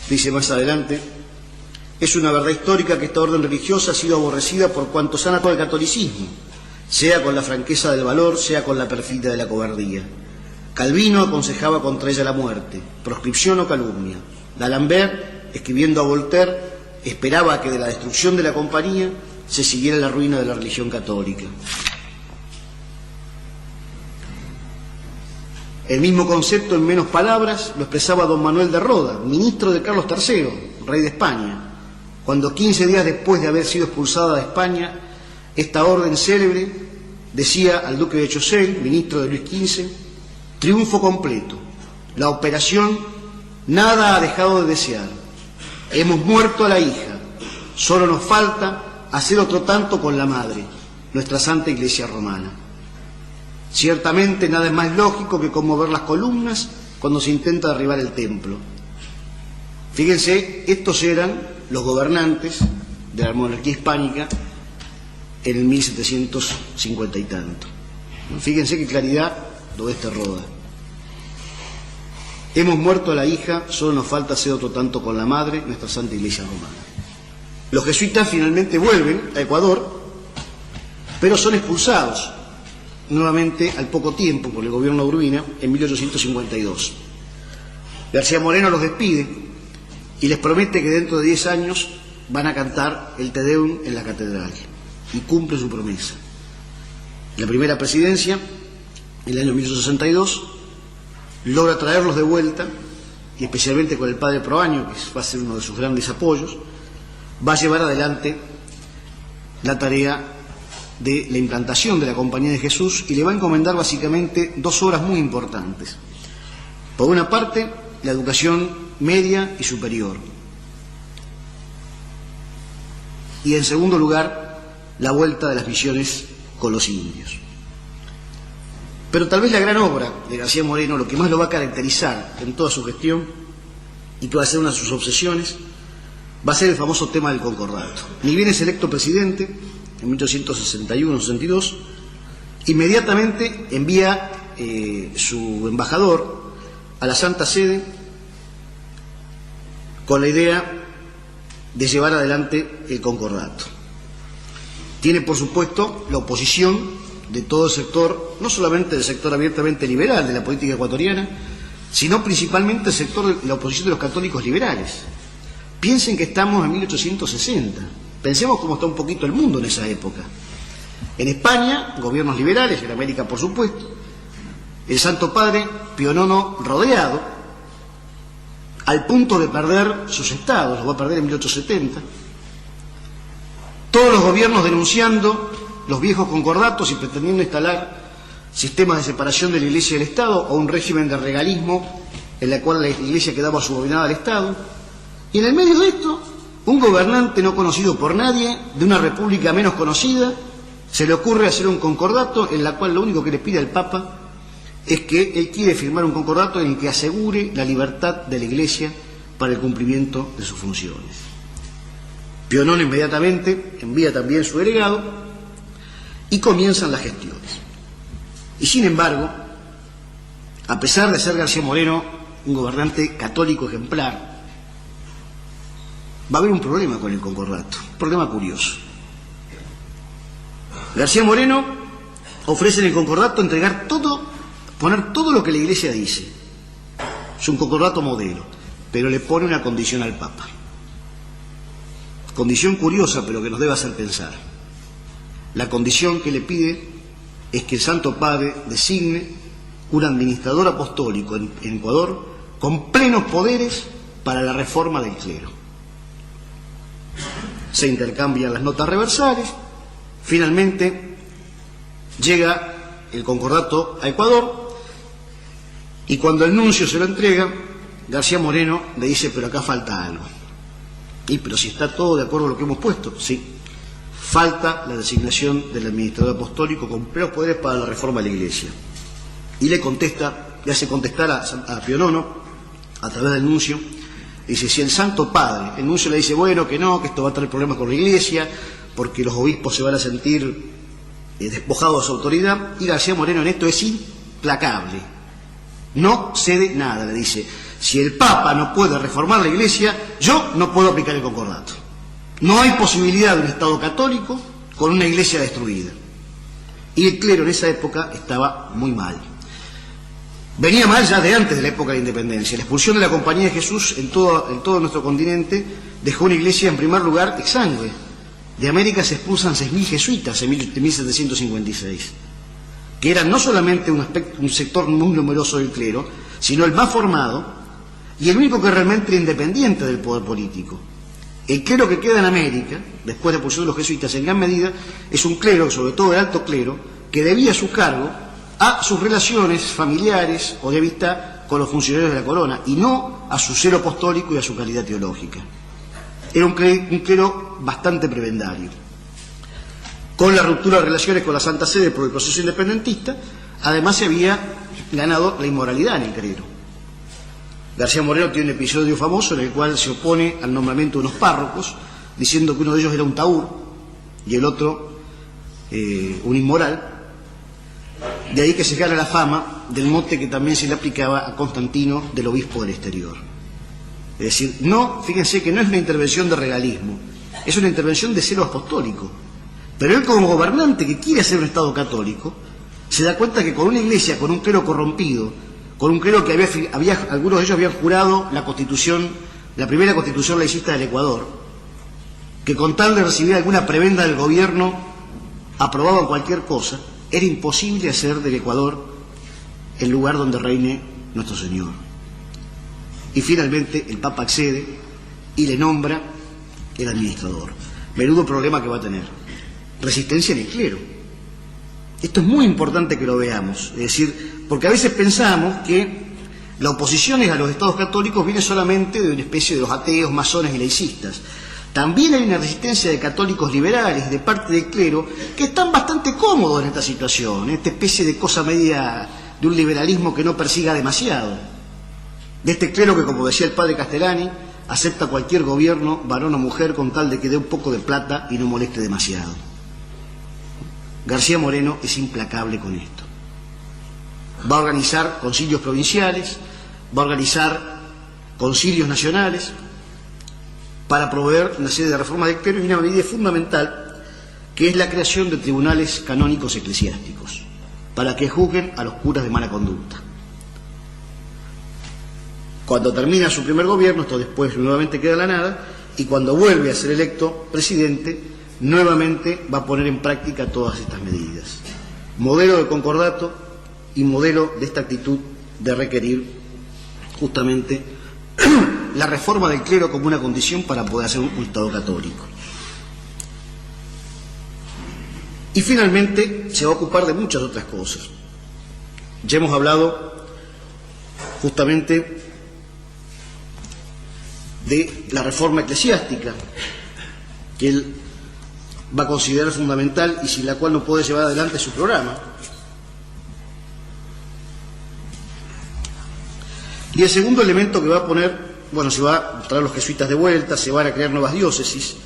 Dice más adelante: es una verdad histórica que esta orden religiosa ha sido aborrecida por cuantos han atacado el catolicismo, sea con la franqueza del valor, sea con la perfidia de la cobardía. Calvino aconsejaba contra ella la muerte, proscripción o calumnia. D'Alembert, escribiendo a Voltaire, esperaba que de la destrucción de la compañía se siguiera la ruina de la religión católica. El mismo concepto, en menos palabras, lo expresaba don Manuel de Roda, ministro de Carlos III, rey de España, cuando 15 días después de haber sido expulsada de España, esta orden célebre decía al duque de Choiseul, ministro de Luis XV: triunfo completo, la operación nada ha dejado de desear, hemos muerto a la hija, solo nos falta hacer otro tanto con la madre, nuestra Santa Iglesia Romana. Ciertamente nada es más lógico que conmover las columnas cuando se intenta derribar el templo. Fíjense, estos eran los gobernantes de la monarquía hispánica en el 1750 y tanto. Fíjense qué claridad lo de este Roda. Hemos muerto a la hija, solo nos falta hacer otro tanto con la madre, nuestra Santa Iglesia Romana. Los jesuitas finalmente vuelven a Ecuador, pero son expulsados nuevamente al poco tiempo por el gobierno de Urbina en 1852. García Moreno los despide y les promete que dentro de 10 años van a cantar el Te Deum en la catedral, y cumple su promesa. En la primera presidencia, en el año 1862, logra traerlos de vuelta, y especialmente con el padre Proaño, que va a ser uno de sus grandes apoyos, va a llevar adelante la tarea de la implantación de la Compañía de Jesús, y le va a encomendar básicamente dos obras muy importantes. Por una parte, la educación media y superior, y en segundo lugar, la vuelta de las misiones con los indios. Pero tal vez la gran obra de García Moreno, lo que más lo va a caracterizar en toda su gestión, y que va a ser una de sus obsesiones, va a ser el famoso tema del concordato. Ni bien es electo presidente, en 1861-62, inmediatamente envía su embajador a la Santa Sede con la idea de llevar adelante el concordato. Tiene, por supuesto, la oposición de todo el sector, no solamente del sector abiertamente liberal de la política ecuatoriana, sino principalmente el sector de la oposición de los católicos liberales. Piensen que estamos en 1860. Pensemos cómo está un poquito el mundo en esa época. En España, gobiernos liberales, en América por supuesto, el Santo Padre Pío IX rodeado, al punto de perder sus estados, los va a perder en 1870, todos los gobiernos denunciando los viejos concordatos y pretendiendo instalar sistemas de separación de la Iglesia y del Estado, o un régimen de regalismo en el cual la Iglesia quedaba subordinada al Estado, y en el medio de esto, un gobernante no conocido por nadie, de una república menos conocida, se le ocurre hacer un concordato en la cual lo único que le pide al Papa es que él quiere firmar un concordato en el que asegure la libertad de la Iglesia para el cumplimiento de sus funciones. Pío IX inmediatamente envía también su delegado y comienzan las gestiones. Y sin embargo, a pesar de ser García Moreno un gobernante católico ejemplar, va a haber un problema con el concordato, un problema curioso. García Moreno ofrece en el concordato entregar todo, poner todo lo que la Iglesia dice. Es un concordato modelo, pero le pone una condición al Papa. Condición curiosa, pero que nos debe hacer pensar. La condición que le pide es que el Santo Padre designe un administrador apostólico en Ecuador con plenos poderes para la reforma del clero. Se intercambian las notas reversales. Finalmente, Llega el concordato a Ecuador y cuando el nuncio se lo entrega, García Moreno le dice, pero acá falta algo. Pero si está todo de acuerdo a lo que hemos puesto, sí. Falta la designación del administrador apostólico con plenos poderes para la reforma de la Iglesia. Y le hace contestar a Pío IX, a través del nuncio, dice, si el Santo Padre, el nuncio le dice, bueno, que no, que esto va a tener problemas con la Iglesia, porque los obispos se van a sentir despojados de su autoridad, y García Moreno en esto es implacable. No cede nada, le dice, si el Papa no puede reformar la Iglesia, yo no puedo aplicar el concordato. No hay posibilidad de un Estado católico con una Iglesia destruida. Y el clero en esa época estaba muy mal. Venía mal ya de antes de la época de la independencia. La expulsión de la Compañía de Jesús en todo nuestro continente dejó una iglesia en primer lugar exangüe. De América se expulsan 6.000 jesuitas en 1756, que eran no solamente un sector muy numeroso del clero, sino el más formado y el único que realmente era independiente del poder político. El clero que queda en América, después de la expulsión de los jesuitas, en gran medida, es un clero, sobre todo el alto clero, que debía su cargo a sus relaciones familiares o de amistad con los funcionarios de la corona, y no a su celo apostólico y a su calidad teológica. Era un clero bastante prebendario. Con la ruptura de relaciones con la Santa Sede por el proceso independentista, además se había ganado la inmoralidad en el clero. García Moreno tiene un episodio famoso en el cual se opone al nombramiento de unos párrocos, diciendo que uno de ellos era un taur y el otro un inmoral. De ahí que se gana la fama del mote que también se le aplicaba a Constantino del obispo del exterior. Es decir, no, fíjense que no es una intervención de regalismo, es una intervención de celo apostólico. Pero él, como gobernante que quiere hacer un Estado católico, se da cuenta que con una iglesia, con un clero corrompido, con un clero que algunos de ellos habían jurado la Constitución, la primera Constitución laicista del Ecuador, que con tal de recibir alguna prebenda del gobierno aprobaban cualquier cosa, era imposible hacer del Ecuador el lugar donde reine nuestro Señor. Y finalmente el Papa accede y le nombra el administrador. Menudo problema que va a tener. Resistencia en el clero. Esto es muy importante que lo veamos. Es decir, porque a veces pensamos que la oposición a los estados católicos viene solamente de una especie de los ateos, masones y laicistas. También hay una resistencia de católicos liberales, de parte del clero, que están bastante cómodos en esta situación, en esta especie de cosa media de un liberalismo que no persiga demasiado. De este clero que, como decía el padre Castellani, acepta cualquier gobierno, varón o mujer, con tal de que dé un poco de plata y no moleste demasiado. García Moreno es implacable con esto. Va a organizar concilios provinciales, va a organizar concilios nacionales, para proveer una serie de reformas del clero y una medida fundamental, que es la creación de tribunales canónicos eclesiásticos, para que juzguen a los curas de mala conducta. Cuando termina su primer gobierno, esto después nuevamente queda en la nada, y cuando vuelve a ser electo presidente, nuevamente va a poner en práctica todas estas medidas. Modelo de concordato y modelo de esta actitud de requerir justamente la reforma del clero como una condición para poder hacer un Estado católico. Y finalmente se va a ocupar de muchas otras cosas. Ya hemos hablado justamente de la reforma eclesiástica, que él va a considerar fundamental y sin la cual no puede llevar adelante su programa. Y el segundo elemento que va a poner, bueno, se va a traer los jesuitas de vuelta, se van a crear nuevas diócesis.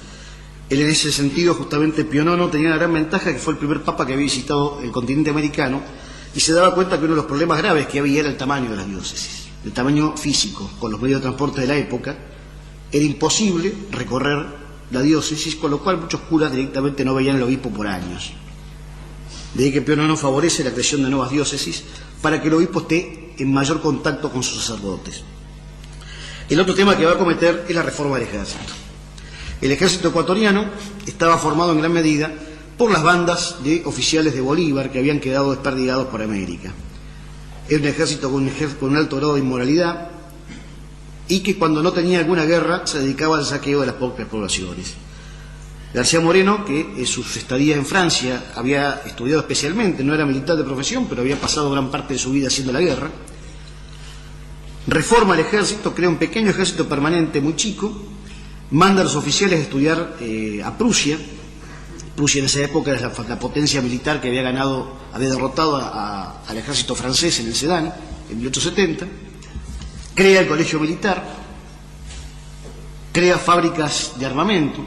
Él en ese sentido, justamente Pío IX tenía una gran ventaja, que fue el primer papa que había visitado el continente americano, y se daba cuenta que uno de los problemas graves que había era el tamaño de las diócesis, el tamaño físico. Con los medios de transporte de la época era imposible recorrer la diócesis, con lo cual muchos curas directamente no veían al obispo por años. De ahí que Pío IX favorece la creación de nuevas diócesis para que el obispo esté en mayor contacto con sus sacerdotes. El otro tema que va a acometer es la reforma del ejército. El ejército ecuatoriano estaba formado en gran medida por las bandas de oficiales de Bolívar que habían quedado desperdigados por América. Era un ejército con un alto grado de inmoralidad y que cuando no tenía alguna guerra se dedicaba al saqueo de las propias poblaciones. García Moreno, que en sus estadías en Francia había estudiado especialmente, no era militar de profesión, pero había pasado gran parte de su vida haciendo la guerra, reforma el ejército, crea un pequeño ejército permanente muy chico, manda a los oficiales a estudiar a Prusia. Prusia en esa época era la potencia militar que había derrotado al ejército francés en el Sedan, en 1870, crea el colegio militar, crea fábricas de armamento,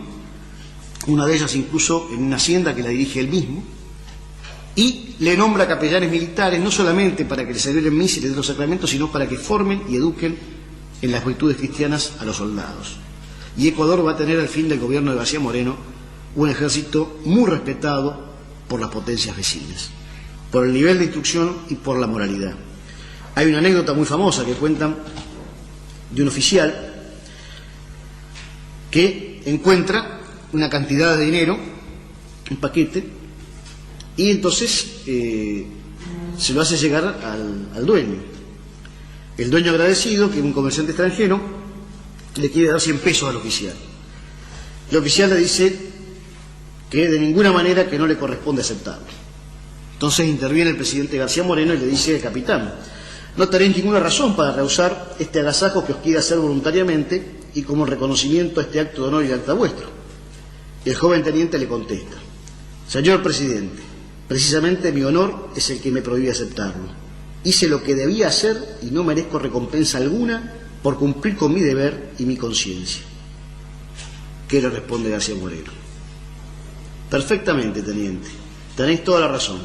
una de ellas incluso en una hacienda que la dirige él mismo, y le nombra capellanes militares no solamente para que les celebren misa y les den los sacramentos, sino para que formen y eduquen en las virtudes cristianas a los soldados. Y Ecuador va a tener al fin del gobierno de García Moreno un ejército muy respetado por las potencias vecinas, por el nivel de instrucción y por la moralidad. Hay una anécdota muy famosa que cuentan de un oficial que encuentra una cantidad de dinero, un paquete, y entonces se lo hace llegar al dueño. El dueño, agradecido, que es un comerciante extranjero, le quiere dar 100 pesos al oficial. El oficial le dice que de ninguna manera, que no le corresponde aceptarlo. Entonces interviene el presidente García Moreno y le dice al capitán: no tenéis ninguna razón para rehusar este agasajo que os quiere hacer voluntariamente y como reconocimiento a este acto de honor y lealtad vuestro. Y el joven teniente le contesta: señor presidente, precisamente mi honor es el que me prohíbe aceptarlo. Hice lo que debía hacer y no merezco recompensa alguna por cumplir con mi deber y mi conciencia. ¿Qué le responde García Moreno? Perfectamente, teniente, tenéis toda la razón,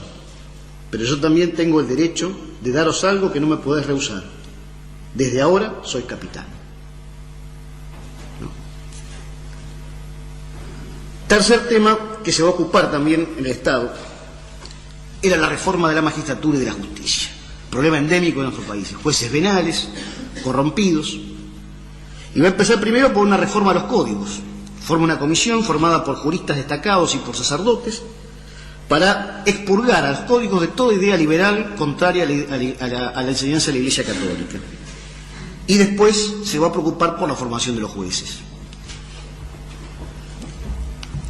pero yo también tengo el derecho de daros algo que no me podéis rehusar. Desde ahora soy capitán. ¿No? Tercer tema que se va a ocupar también en el Estado era la reforma de la magistratura y de la justicia. Problema endémico en nuestro país. Jueces venales, corrompidos. Y va a empezar primero por una reforma a los códigos. Forma una comisión formada por juristas destacados y por sacerdotes para expurgar a los códigos de toda idea liberal contraria a la enseñanza de la Iglesia Católica. Y después se va a preocupar por la formación de los jueces.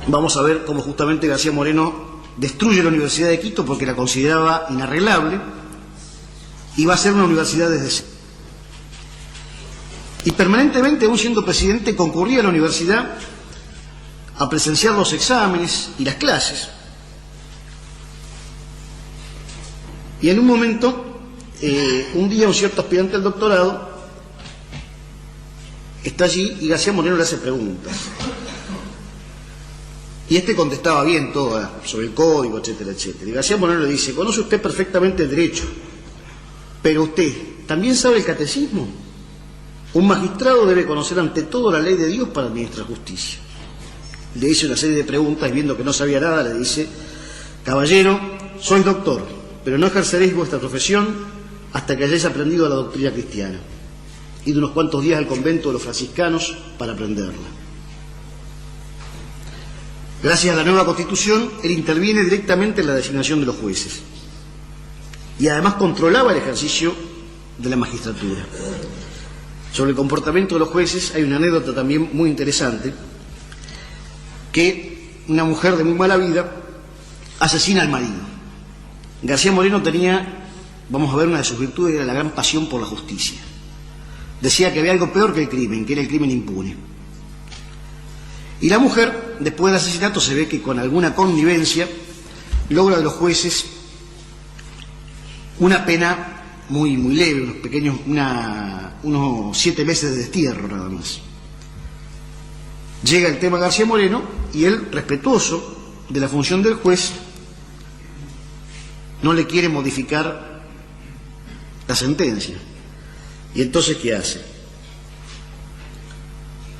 Vamos a ver cómo justamente García Moreno destruye la Universidad de Quito porque la consideraba inarreglable y va a ser una universidad desde cero. Y permanentemente, aún siendo presidente, concurría a la universidad a presenciar los exámenes y las clases. Y en un momento, un día un cierto aspirante al doctorado está allí y García Moreno le hace preguntas. Y este contestaba bien todo sobre el código, etcétera, etcétera. Y García Moreno le dice: conoce usted perfectamente el derecho, pero usted ¿también sabe el catecismo? Un magistrado debe conocer ante todo la ley de Dios para administrar justicia. Le hice una serie de preguntas y viendo que no sabía nada le dice: caballero, sois doctor, pero no ejerceréis vuestra profesión hasta que hayáis aprendido la doctrina cristiana. Y de unos cuantos días al convento de los franciscanos para aprenderla. Gracias a la nueva Constitución, él interviene directamente en la designación de los jueces. Y además controlaba el ejercicio de la magistratura. Sobre el comportamiento de los jueces hay una anécdota también muy interesante, que una mujer de muy mala vida asesina al marido. García Moreno tenía, vamos a ver, una de sus virtudes era la gran pasión por la justicia. Decía que había algo peor que el crimen, que era el crimen impune. Y la mujer, después del asesinato, se ve que con alguna connivencia logra de los jueces una pena muy leve, unos 7 meses de destierro nada más. Llega el tema García Moreno y él, respetuoso de la función del juez, no le quiere modificar la sentencia. Y entonces, ¿qué hace?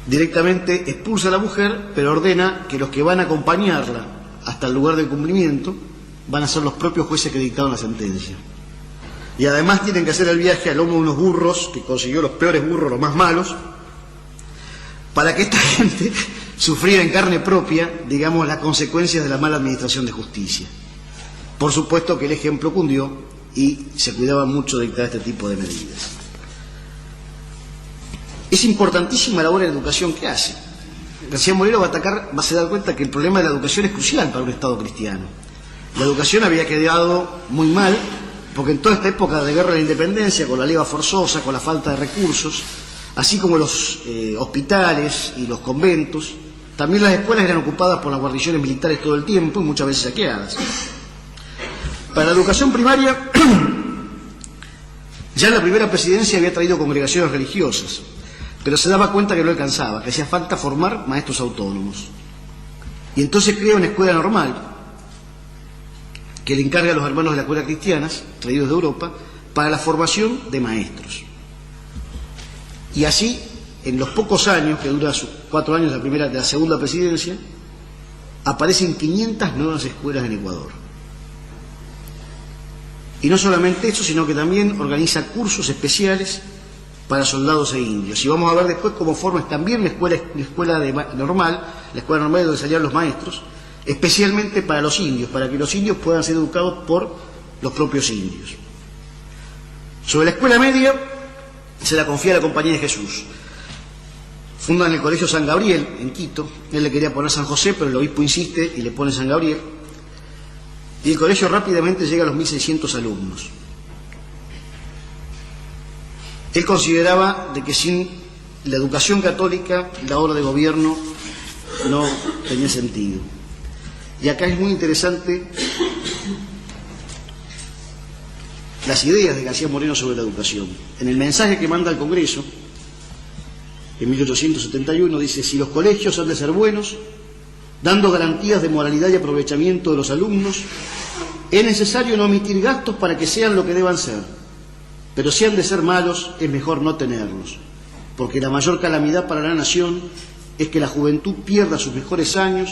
Directamente expulsa a la mujer, pero ordena que los que van a acompañarla hasta el lugar del cumplimiento van a ser los propios jueces que dictaron la sentencia. Y además tienen que hacer el viaje a lomo de unos burros, que consiguió los peores burros, los más malos, para que esta gente sufriera en carne propia, digamos, las consecuencias de la mala administración de justicia. Por supuesto que el ejemplo cundió y se cuidaba mucho de dictar este tipo de medidas. Es importantísima la labor de educación que hace. García Moreno va a se dar cuenta que el problema de la educación es crucial para un Estado cristiano. La educación había quedado muy mal, porque en toda esta época de guerra de la independencia, con la leva forzosa, con la falta de recursos, así como los hospitales y los conventos, también las escuelas eran ocupadas por las guarniciones militares todo el tiempo y muchas veces saqueadas. Para la educación primaria, ya en la primera presidencia había traído congregaciones religiosas, pero se daba cuenta que no alcanzaba, que hacía falta formar maestros autónomos. Y entonces crea una escuela normal, que le encarga a los hermanos de la escuela cristianas, traídos de Europa, para la formación de maestros. Y así, en los pocos años, que dura sus 4 años de la segunda presidencia, aparecen 500 nuevas escuelas en Ecuador. Y no solamente eso, sino que también organiza cursos especiales para soldados e indios. Y vamos a ver después cómo forma también la escuela normal donde salían los maestros, especialmente para los indios, para que los indios puedan ser educados por los propios indios. Sobre la escuela media se la confía a la Compañía de Jesús. Fundan el Colegio San Gabriel en Quito. Él le quería poner San José, pero el obispo insiste y le pone San Gabriel. Y el colegio rápidamente llega a los 1.600 alumnos. Él consideraba de que sin la educación católica la obra de gobierno no tenía sentido. Y acá es muy interesante las ideas de García Moreno sobre la educación. En el mensaje que manda al Congreso, en 1871, dice: si los colegios han de ser buenos, dando garantías de moralidad y aprovechamiento de los alumnos, es necesario no omitir gastos para que sean lo que deban ser, pero si han de ser malos, es mejor no tenerlos, porque la mayor calamidad para la nación es que la juventud pierda sus mejores años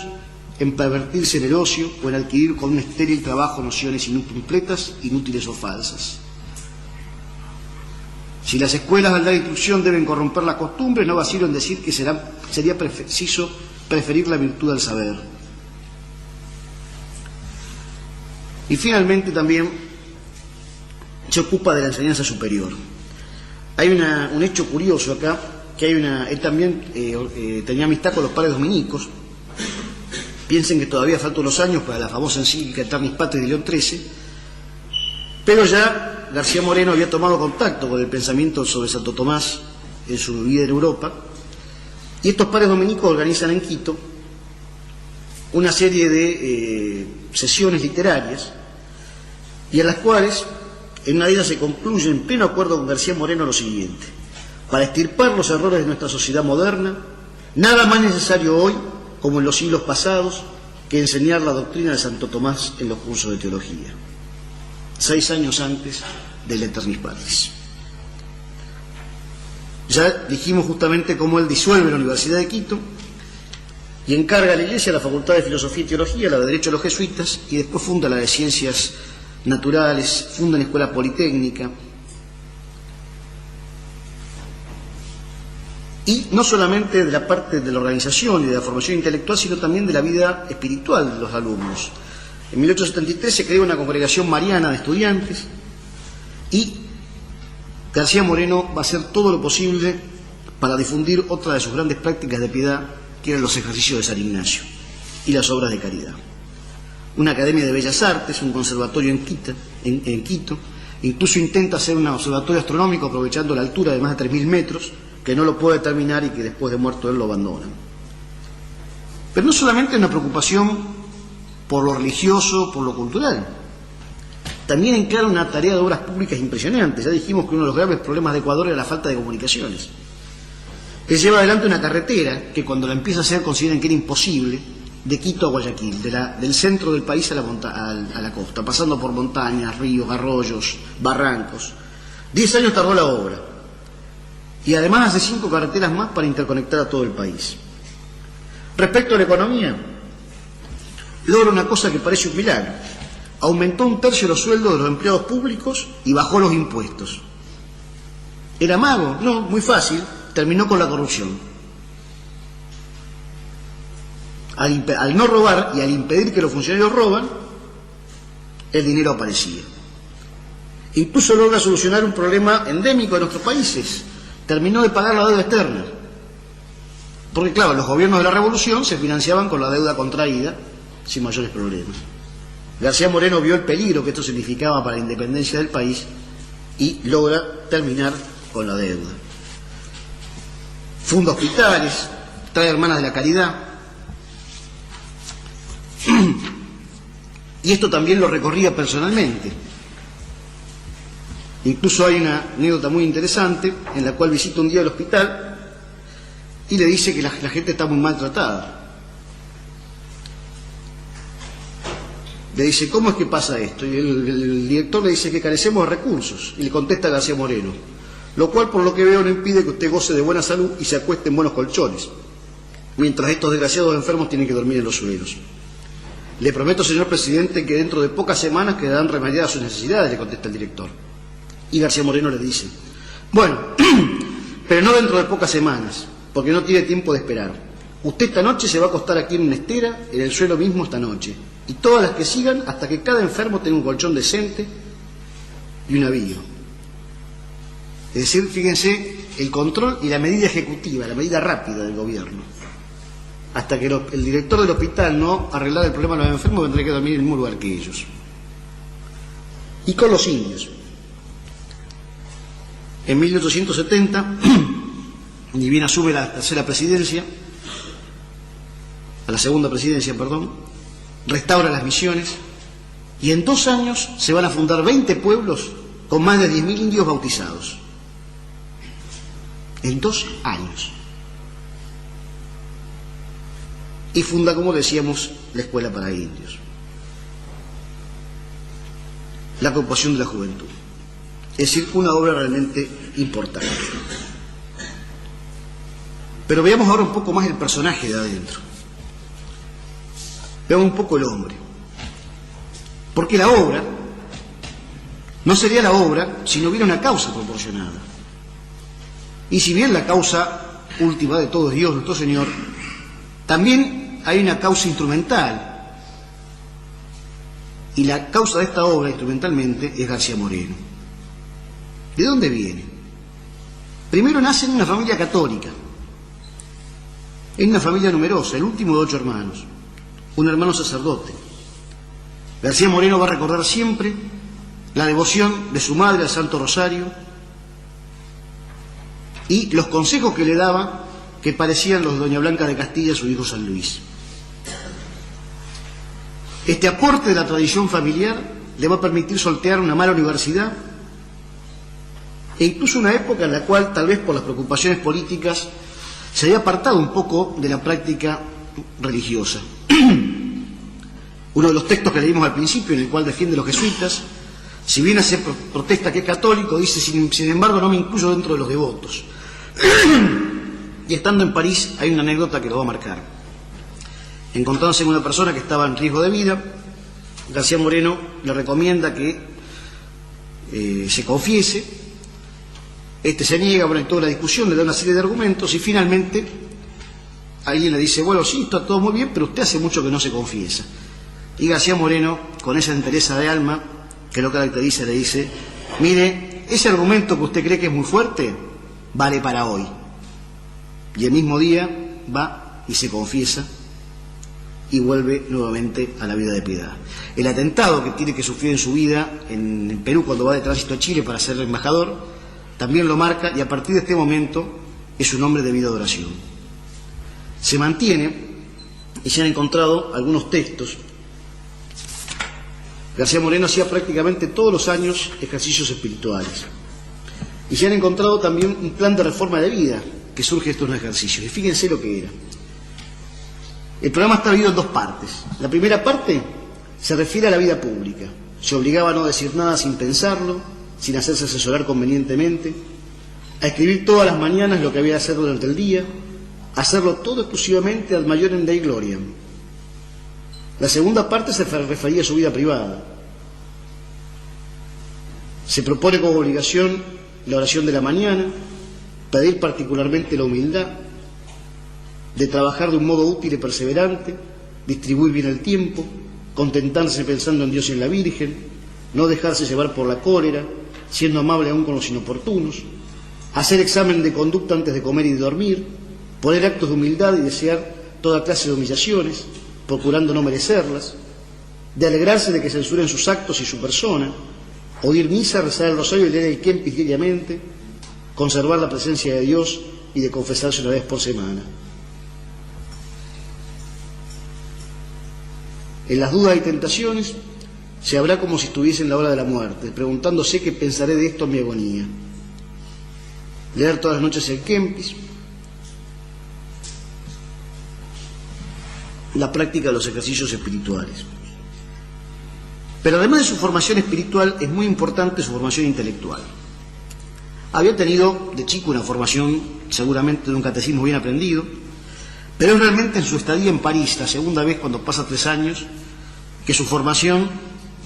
en pervertirse en el ocio o en adquirir con un estéril trabajo nociones incompletas, inútiles o falsas. Si las escuelas al dar instrucción deben corromper las costumbres, no vacilo en decir que sería preciso preferir la virtud al saber. Y finalmente también se ocupa de la enseñanza superior. Hay un hecho curioso acá, que él también tenía amistad con los padres dominicos. Piensen que todavía faltan unos años para la famosa encíclica Aeternis Patris de León XIII, pero ya García Moreno había tomado contacto con el pensamiento sobre Santo Tomás en su vida en Europa, y estos padres dominicos organizan en Quito una serie de sesiones literarias, y en las cuales, en una de ellas se concluye en pleno acuerdo con García Moreno lo siguiente: para extirpar los errores de nuestra sociedad moderna, nada más necesario hoy, como en los siglos pasados, que enseñar la doctrina de Santo Tomás en los cursos de teología. 6 años antes del Aeternis Patris. Ya dijimos justamente cómo él disuelve la Universidad de Quito y encarga a la Iglesia la Facultad de Filosofía y Teología, la de Derecho a los jesuitas, y después funda la de Ciencias Naturales, funda una escuela politécnica. Y no solamente de la parte de la organización y de la formación intelectual, sino también de la vida espiritual de los alumnos. En 1873 se crea una congregación mariana de estudiantes y García Moreno va a hacer todo lo posible para difundir otra de sus grandes prácticas de piedad, que eran los ejercicios de San Ignacio y las obras de caridad. Una academia de bellas artes, un conservatorio en Quito, incluso intenta hacer un observatorio astronómico aprovechando la altura de más de 3.000 metros, que no lo puede terminar y que después de muerto él lo abandonan. Pero no solamente una preocupación por lo religioso, por lo cultural, también encara una tarea de obras públicas impresionante. Ya dijimos que uno de los graves problemas de Ecuador era la falta de comunicaciones. Él lleva adelante una carretera que cuando la empieza a hacer consideran que era imposible, de Quito a Guayaquil, del centro del país a la costa, pasando por montañas, ríos, arroyos, barrancos. 10 años tardó la obra. Y además hace 5 carreteras más para interconectar a todo el país. Respecto a la economía, logra una cosa que parece un milagro. Aumentó 1/3 los sueldos de los empleados públicos y bajó los impuestos. ¿Era mago? No, muy fácil. Terminó con la corrupción. Al no robar y al impedir que los funcionarios roban, el dinero aparecía. Incluso logra solucionar un problema endémico de nuestros países. Terminó de pagar la deuda externa. Porque claro, los gobiernos de la revolución se financiaban con la deuda contraída sin mayores problemas. García Moreno vio el peligro que esto significaba para la independencia del país y logra terminar con la deuda. Funda hospitales, trae hermanas de la caridad. Y esto también lo recorría personalmente. Incluso hay una anécdota muy interesante en la cual visita un día el hospital y le dice que la gente está muy maltratada. Le dice, ¿cómo es que pasa esto? Y el director le dice que carecemos de recursos. Y le contesta García Moreno, lo cual por lo que veo no impide que usted goce de buena salud y se acueste en buenos colchones, mientras estos desgraciados enfermos tienen que dormir en los suelos. Le prometo, señor presidente, que dentro de pocas semanas quedarán remediadas sus necesidades, le contesta el director. Y García Moreno le dice, bueno, pero no dentro de pocas semanas, porque no tiene tiempo de esperar. Usted esta noche se va a acostar aquí en una estera, en el suelo mismo esta noche, y todas las que sigan hasta que cada enfermo tenga un colchón decente y un avío. Es decir, fíjense, el control y la medida ejecutiva, la medida rápida del gobierno. Hasta que el director del hospital no arreglara el problema de los enfermos, tendría que dormir en el mismo lugar que ellos. Y con los indios. En 1870, ni bien asume la tercera presidencia, a la segunda presidencia, perdón, restaura las misiones y en 2 años se van a fundar 20 pueblos con más de 10.000 indios bautizados. En 2 años. Y funda, como decíamos, la Escuela para Indios. La Cooperación de la Juventud. Es decir, una obra realmente importante. Pero veamos ahora un poco más el personaje de adentro. Veamos un poco el hombre. Porque la obra no sería la obra si no hubiera una causa proporcionada. Y si bien la causa última de todo es Dios, nuestro Señor, también hay una causa instrumental. Y la causa de esta obra, instrumentalmente, es García Moreno. ¿De dónde viene? Primero nace en una familia católica. En una familia numerosa, el último de 8 hermanos. Un hermano sacerdote. García Moreno va a recordar siempre la devoción de su madre al Santo Rosario y los consejos que le daba, que parecían los de doña Blanca de Castilla, su hijo San Luis. Este aporte de la tradición familiar le va a permitir sortear una mala universidad e incluso una época en la cual, tal vez por las preocupaciones políticas, se había apartado un poco de la práctica religiosa. Uno de los textos que leímos al principio, en el cual defiende a los jesuitas, si bien hace protesta que es católico, dice, sin embargo, no me incluyo dentro de los devotos. Y estando en París, hay una anécdota que lo va a marcar. Encontrándose con una persona que estaba en riesgo de vida, García Moreno le recomienda que se confiese. Este se niega, bueno, hay toda la discusión, le da una serie de argumentos y finalmente alguien le dice, bueno, sí, está todo muy bien, pero usted hace mucho que no se confiesa. Y García Moreno, con esa entereza de alma que lo caracteriza, le dice, mire, ese argumento que usted cree que es muy fuerte, vale para hoy. Y el mismo día va y se confiesa y vuelve nuevamente a la vida de piedad. El atentado que tiene que sufrir en su vida en Perú cuando va de tránsito a Chile para ser embajador, también lo marca y a partir de este momento es un hombre de vida de oración. Se mantiene y se han encontrado algunos textos. García Moreno hacía prácticamente todos los años ejercicios espirituales. Y se han encontrado también un plan de reforma de vida que surge de estos ejercicios. Y fíjense lo que era. El programa está dividido en 2 partes. La primera parte se refiere a la vida pública. Se obligaba a no decir nada sin pensarlo, sin hacerse asesorar convenientemente, a escribir todas las mañanas lo que había de hacer durante el día, a hacerlo todo exclusivamente ad maiorem Dei gloriam. La segunda parte se refería a su vida privada. Se propone como obligación la oración de la mañana, pedir particularmente la humildad, de trabajar de un modo útil y perseverante, distribuir bien el tiempo, contentarse pensando en Dios y en la Virgen, no dejarse llevar por la cólera, siendo amable aún con los inoportunos, hacer examen de conducta antes de comer y de dormir, poner actos de humildad y desear toda clase de humillaciones, procurando no merecerlas, de alegrarse de que censuren sus actos y su persona, oír misa, rezar el rosario y leer el Kempis diariamente, conservar la presencia de Dios y de confesarse una vez por semana. En las dudas y tentaciones se habrá como si estuviese en la hora de la muerte, preguntándose qué pensaré de esto en mi agonía. Leer todas las noches el Kempis, la práctica de los ejercicios espirituales. Pero además de su formación espiritual, es muy importante su formación intelectual. Había tenido de chico una formación seguramente de un catecismo bien aprendido, pero es realmente en su estadía en París, la segunda vez cuando pasa 3 años, que su formación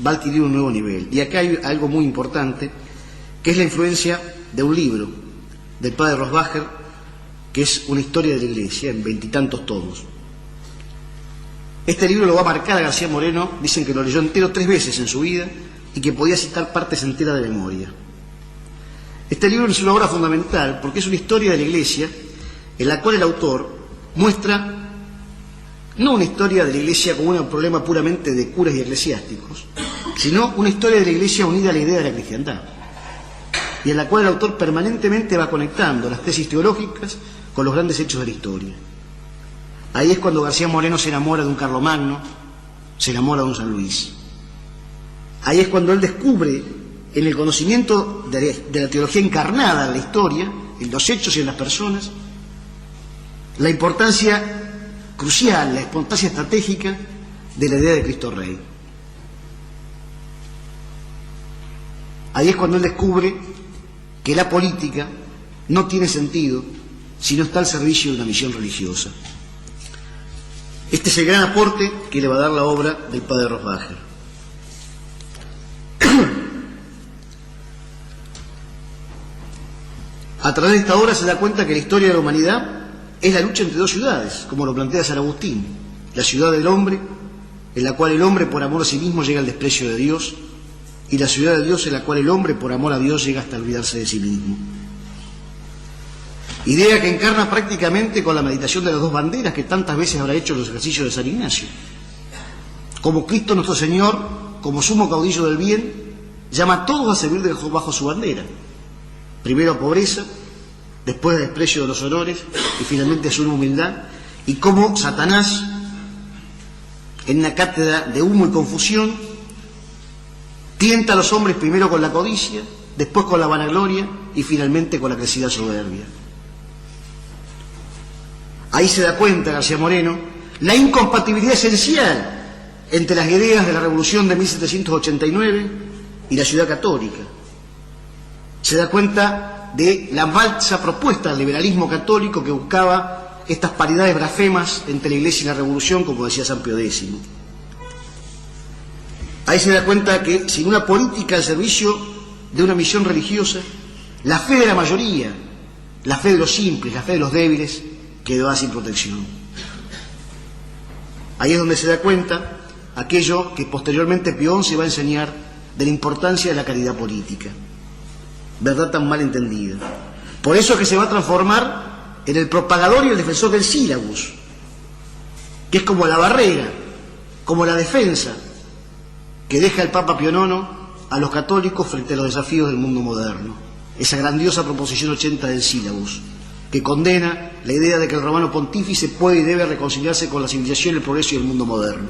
va a adquirir un nuevo nivel. Y acá hay algo muy importante, que es la influencia de un libro del padre Rosbacher, que es una historia de la Iglesia, en 20 y tantos tomos. Este libro lo va a marcar a García Moreno, dicen que lo leyó entero 3 veces en su vida y que podía citar partes enteras de memoria. Este libro es una obra fundamental porque es una historia de la Iglesia en la cual el autor muestra no una historia de la Iglesia como un problema puramente de curas y eclesiásticos, sino una historia de la Iglesia unida a la idea de la cristiandad, y en la cual el autor permanentemente va conectando las tesis teológicas con los grandes hechos de la historia. Ahí es cuando García Moreno se enamora de un Carlomagno, se enamora de un San Luis. Ahí es cuando él descubre en el conocimiento de la teología encarnada en la historia, en los hechos y en las personas, la importancia crucial, la importancia estratégica de la idea de Cristo Rey. Ahí es cuando él descubre que la política no tiene sentido si no está al servicio de una misión religiosa. Este es el gran aporte que le va a dar la obra del padre Rosbacher. A través de esta obra se da cuenta que la historia de la humanidad es la lucha entre 2 ciudades, como lo plantea San Agustín: la ciudad del hombre, en la cual el hombre por amor a sí mismo llega al desprecio de Dios, y la ciudad de Dios en la cual el hombre por amor a Dios llega hasta olvidarse de sí mismo. Idea que encarna prácticamente con la meditación de las 2 banderas que tantas veces habrá hecho en los ejercicios de San Ignacio. Como Cristo nuestro Señor, como sumo caudillo del bien, llama a todos a servir bajo su bandera. Primero a pobreza, después a desprecio de los honores y finalmente a su humildad. Y como Satanás, en una cátedra de humo y confusión, tienta a los hombres primero con la codicia, después con la vanagloria y finalmente con la crecida soberbia. Ahí se da cuenta García Moreno la incompatibilidad esencial entre las ideas de la Revolución de 1789 y la ciudad católica. Se da cuenta de la falsa propuesta del liberalismo católico que buscaba estas paridades blasfemas entre la Iglesia y la Revolución, como decía San Pío X. Ahí se da cuenta que sin una política al servicio de una misión religiosa, la fe de la mayoría, la fe de los simples, la fe de los débiles, quedó sin protección. Ahí es donde se da cuenta aquello que posteriormente Pío XI va a enseñar de la importancia de la caridad política, verdad tan mal entendida. Por eso es que se va a transformar en el propagador y el defensor del sílabus, que es como la barrera, como la defensa que deja el Papa Pío IX a los católicos frente a los desafíos del mundo moderno. Esa grandiosa proposición 80 del sílabus, que condena la idea de que el romano pontífice puede y debe reconciliarse con la civilización, el progreso y el mundo moderno.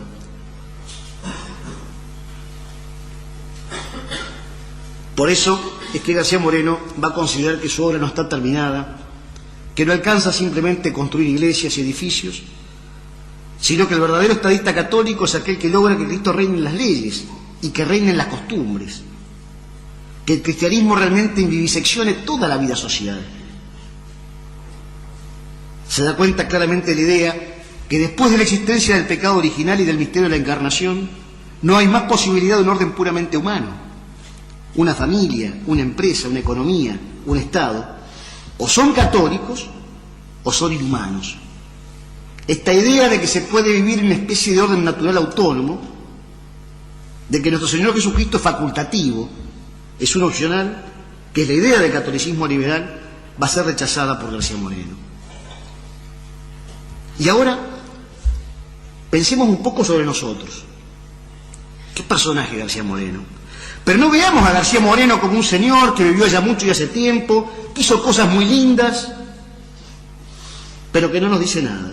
Por eso es que García Moreno va a considerar que su obra no está terminada, que no alcanza simplemente a construir iglesias y edificios, sino que el verdadero estadista católico es aquel que logra que Cristo reine en las leyes y que reine en las costumbres, que el cristianismo realmente viviseccione toda la vida social. Se da cuenta claramente de la idea que después de la existencia del pecado original y del misterio de la encarnación, no hay más posibilidad de un orden puramente humano. Una familia, una empresa, una economía, un Estado, o son católicos o son inhumanos. Esta idea de que se puede vivir en una especie de orden natural autónomo, de que nuestro Señor Jesucristo es facultativo, es un opcional, que es la idea del catolicismo liberal, va a ser rechazada por García Moreno. Y ahora, pensemos un poco sobre nosotros. ¿Qué personaje García Moreno? Pero no veamos a García Moreno como un señor que vivió ya mucho y hace tiempo, que hizo cosas muy lindas, pero que no nos dice nada.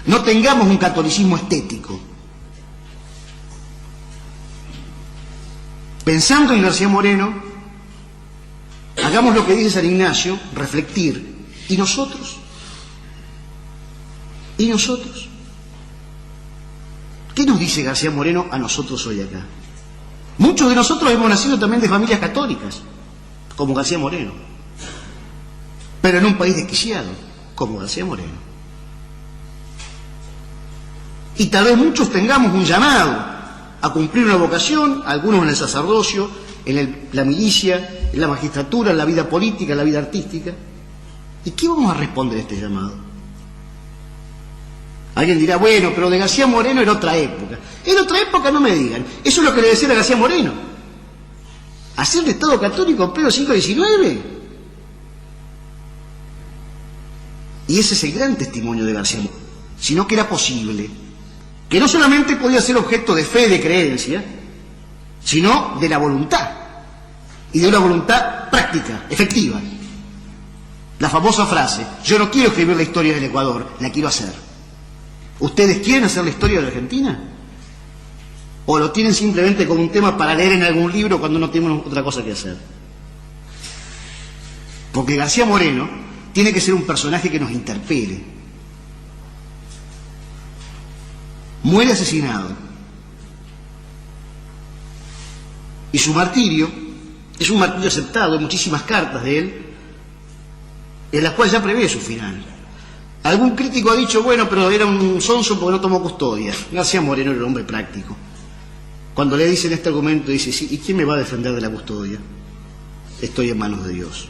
No tengamos un catolicismo estético. Pensando en García Moreno, hagamos lo que dice San Ignacio, reflectir. ¿Y nosotros? ¿Y nosotros? ¿Qué nos dice García Moreno a nosotros hoy acá? Muchos de nosotros hemos nacido también de familias católicas, como García Moreno, pero en un país desquiciado, como García Moreno. Y tal vez muchos tengamos un llamado a cumplir una vocación, algunos en el sacerdocio, en la milicia, en la magistratura, en la vida política, en la vida artística. ¿Y qué vamos a responder a este llamado? Alguien dirá, bueno, pero de García Moreno era otra época. En otra época no me digan. Eso es lo que le decía a García Moreno. ¿Hacer de Estado católico en pleno siglo XIX? Y ese es el gran testimonio de García Moreno. Sino que era posible. Que no solamente podía ser objeto de fe, de creencia, sino de la voluntad. Y de una voluntad práctica, efectiva. La famosa frase, yo no quiero escribir la historia del Ecuador, la quiero hacer. ¿Ustedes quieren hacer la historia de la Argentina? ¿O lo tienen simplemente como un tema para leer en algún libro cuando no tenemos otra cosa que hacer? Porque García Moreno tiene que ser un personaje que nos interpele. Muere asesinado. Y su martirio es un martirio aceptado, hay muchísimas cartas de él, en las cuales ya prevé su final. Algún crítico ha dicho, bueno, pero era un sonso porque no tomó custodia. García Moreno era un hombre práctico. Cuando le dicen este argumento, dice, sí, ¿y quién me va a defender de la custodia? Estoy en manos de Dios.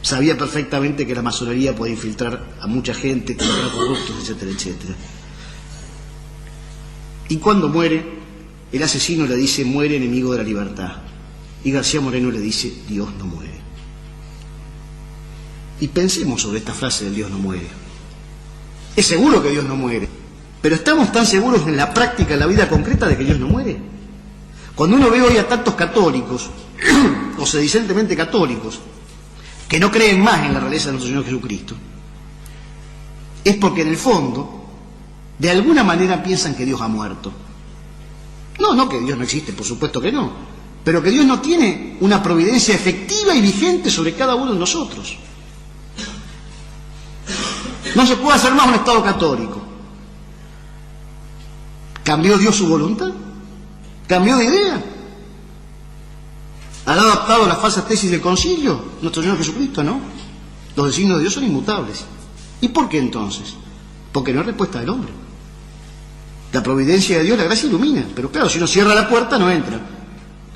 Sabía perfectamente que la masonería podía infiltrar a mucha gente, que eran corruptos, etcétera, etcétera. Y cuando muere, el asesino le dice, muere enemigo de la libertad. Y García Moreno le dice, Dios no muere. Y pensemos sobre esta frase del Dios no muere. Es seguro que Dios no muere, pero ¿estamos tan seguros en la práctica, en la vida concreta, de que Dios no muere? Cuando uno ve hoy a tantos católicos, o sedicentemente católicos, que no creen más en la realeza de nuestro Señor Jesucristo, es porque en el fondo, de alguna manera piensan que Dios ha muerto. No que Dios no existe, por supuesto que no, pero que Dios no tiene una providencia efectiva y vigente sobre cada uno de nosotros. No se puede hacer más un Estado católico. ¿Cambió Dios su voluntad? ¿Cambió de idea? ¿Han adaptado las falsas tesis del concilio? Nuestro Señor Jesucristo, ¿no? Los designios de Dios son inmutables. ¿Y por qué entonces? Porque no hay respuesta del hombre. La providencia de Dios, la gracia ilumina, pero claro, si uno cierra la puerta no entra.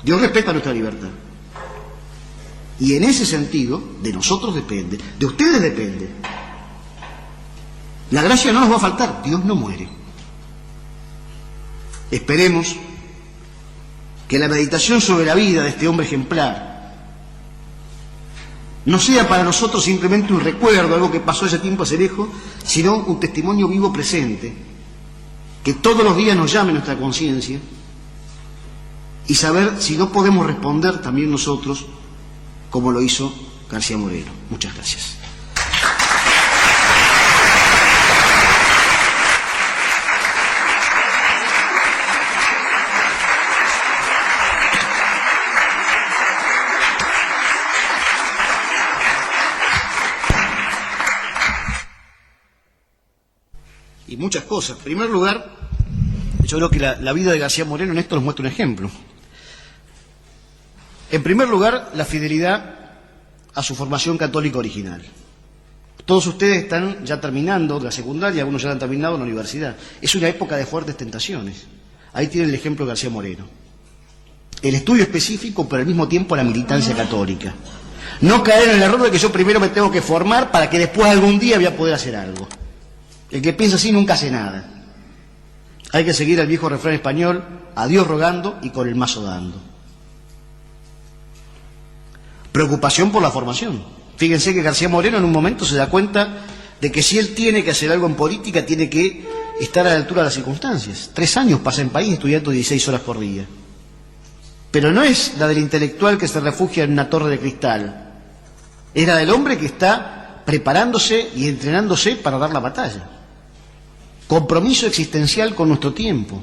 Dios respeta nuestra libertad. Y en ese sentido, de nosotros depende, de ustedes depende. La gracia no nos va a faltar, Dios no muere. Esperemos que la meditación sobre la vida de este hombre ejemplar no sea para nosotros simplemente un recuerdo, algo que pasó ese tiempo hace lejos, sino un testimonio vivo presente, que todos los días nos llame nuestra conciencia y saber si no podemos responder también nosotros como lo hizo García Moreno. Muchas gracias. Y muchas cosas. En primer lugar, yo creo que la vida de García Moreno en esto nos muestra un ejemplo. En primer lugar, la fidelidad a su formación católica original. Todos ustedes están ya terminando la secundaria, algunos ya han terminado la universidad. Es una época de fuertes tentaciones. Ahí tienen el ejemplo de García Moreno. El estudio específico, pero al mismo tiempo la militancia católica. No caer en el error de que yo primero me tengo que formar para que después algún día voy a poder hacer algo. El que piensa así nunca hace nada. Hay que seguir al viejo refrán español, a Dios rogando y con el mazo dando. Preocupación por la formación. Fíjense que García Moreno en un momento se da cuenta de que si él tiene que hacer algo en política, tiene que estar a la altura de las circunstancias. 3 años pasa en París estudiando 16 horas por día. Pero no es la del intelectual que se refugia en una torre de cristal, es la del hombre que está preparándose y entrenándose para dar la batalla. Compromiso existencial con nuestro tiempo.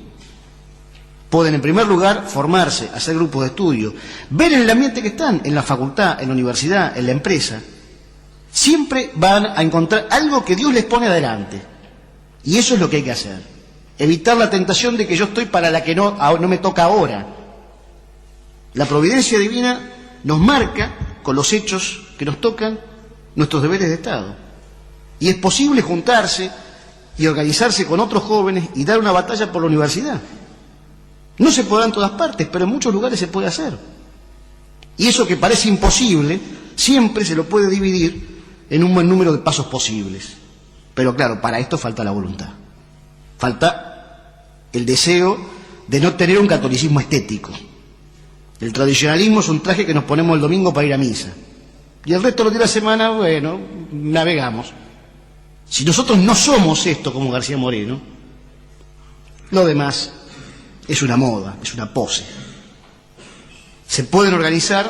Pueden, en primer lugar, formarse, hacer grupos de estudio, ver en el ambiente que están, en la facultad, en la universidad, en la empresa. Siempre van a encontrar algo que Dios les pone adelante. Y eso es lo que hay que hacer. Evitar la tentación de que yo estoy para la que no me toca ahora. La providencia divina nos marca, con los hechos que nos tocan, nuestros deberes de Estado. Y es posible juntarse y organizarse con otros jóvenes y dar una batalla por la universidad. No se podrá en todas partes, pero en muchos lugares se puede hacer. Y eso que parece imposible, siempre se lo puede dividir en un buen número de pasos posibles. Pero claro, para esto falta la voluntad. Falta el deseo de no tener un catolicismo estético. El tradicionalismo es un traje que nos ponemos el domingo para ir a misa. Y el resto de los días de la semana, bueno, navegamos. Si nosotros no somos esto como García Moreno, lo demás es una moda, es una pose. Se pueden organizar,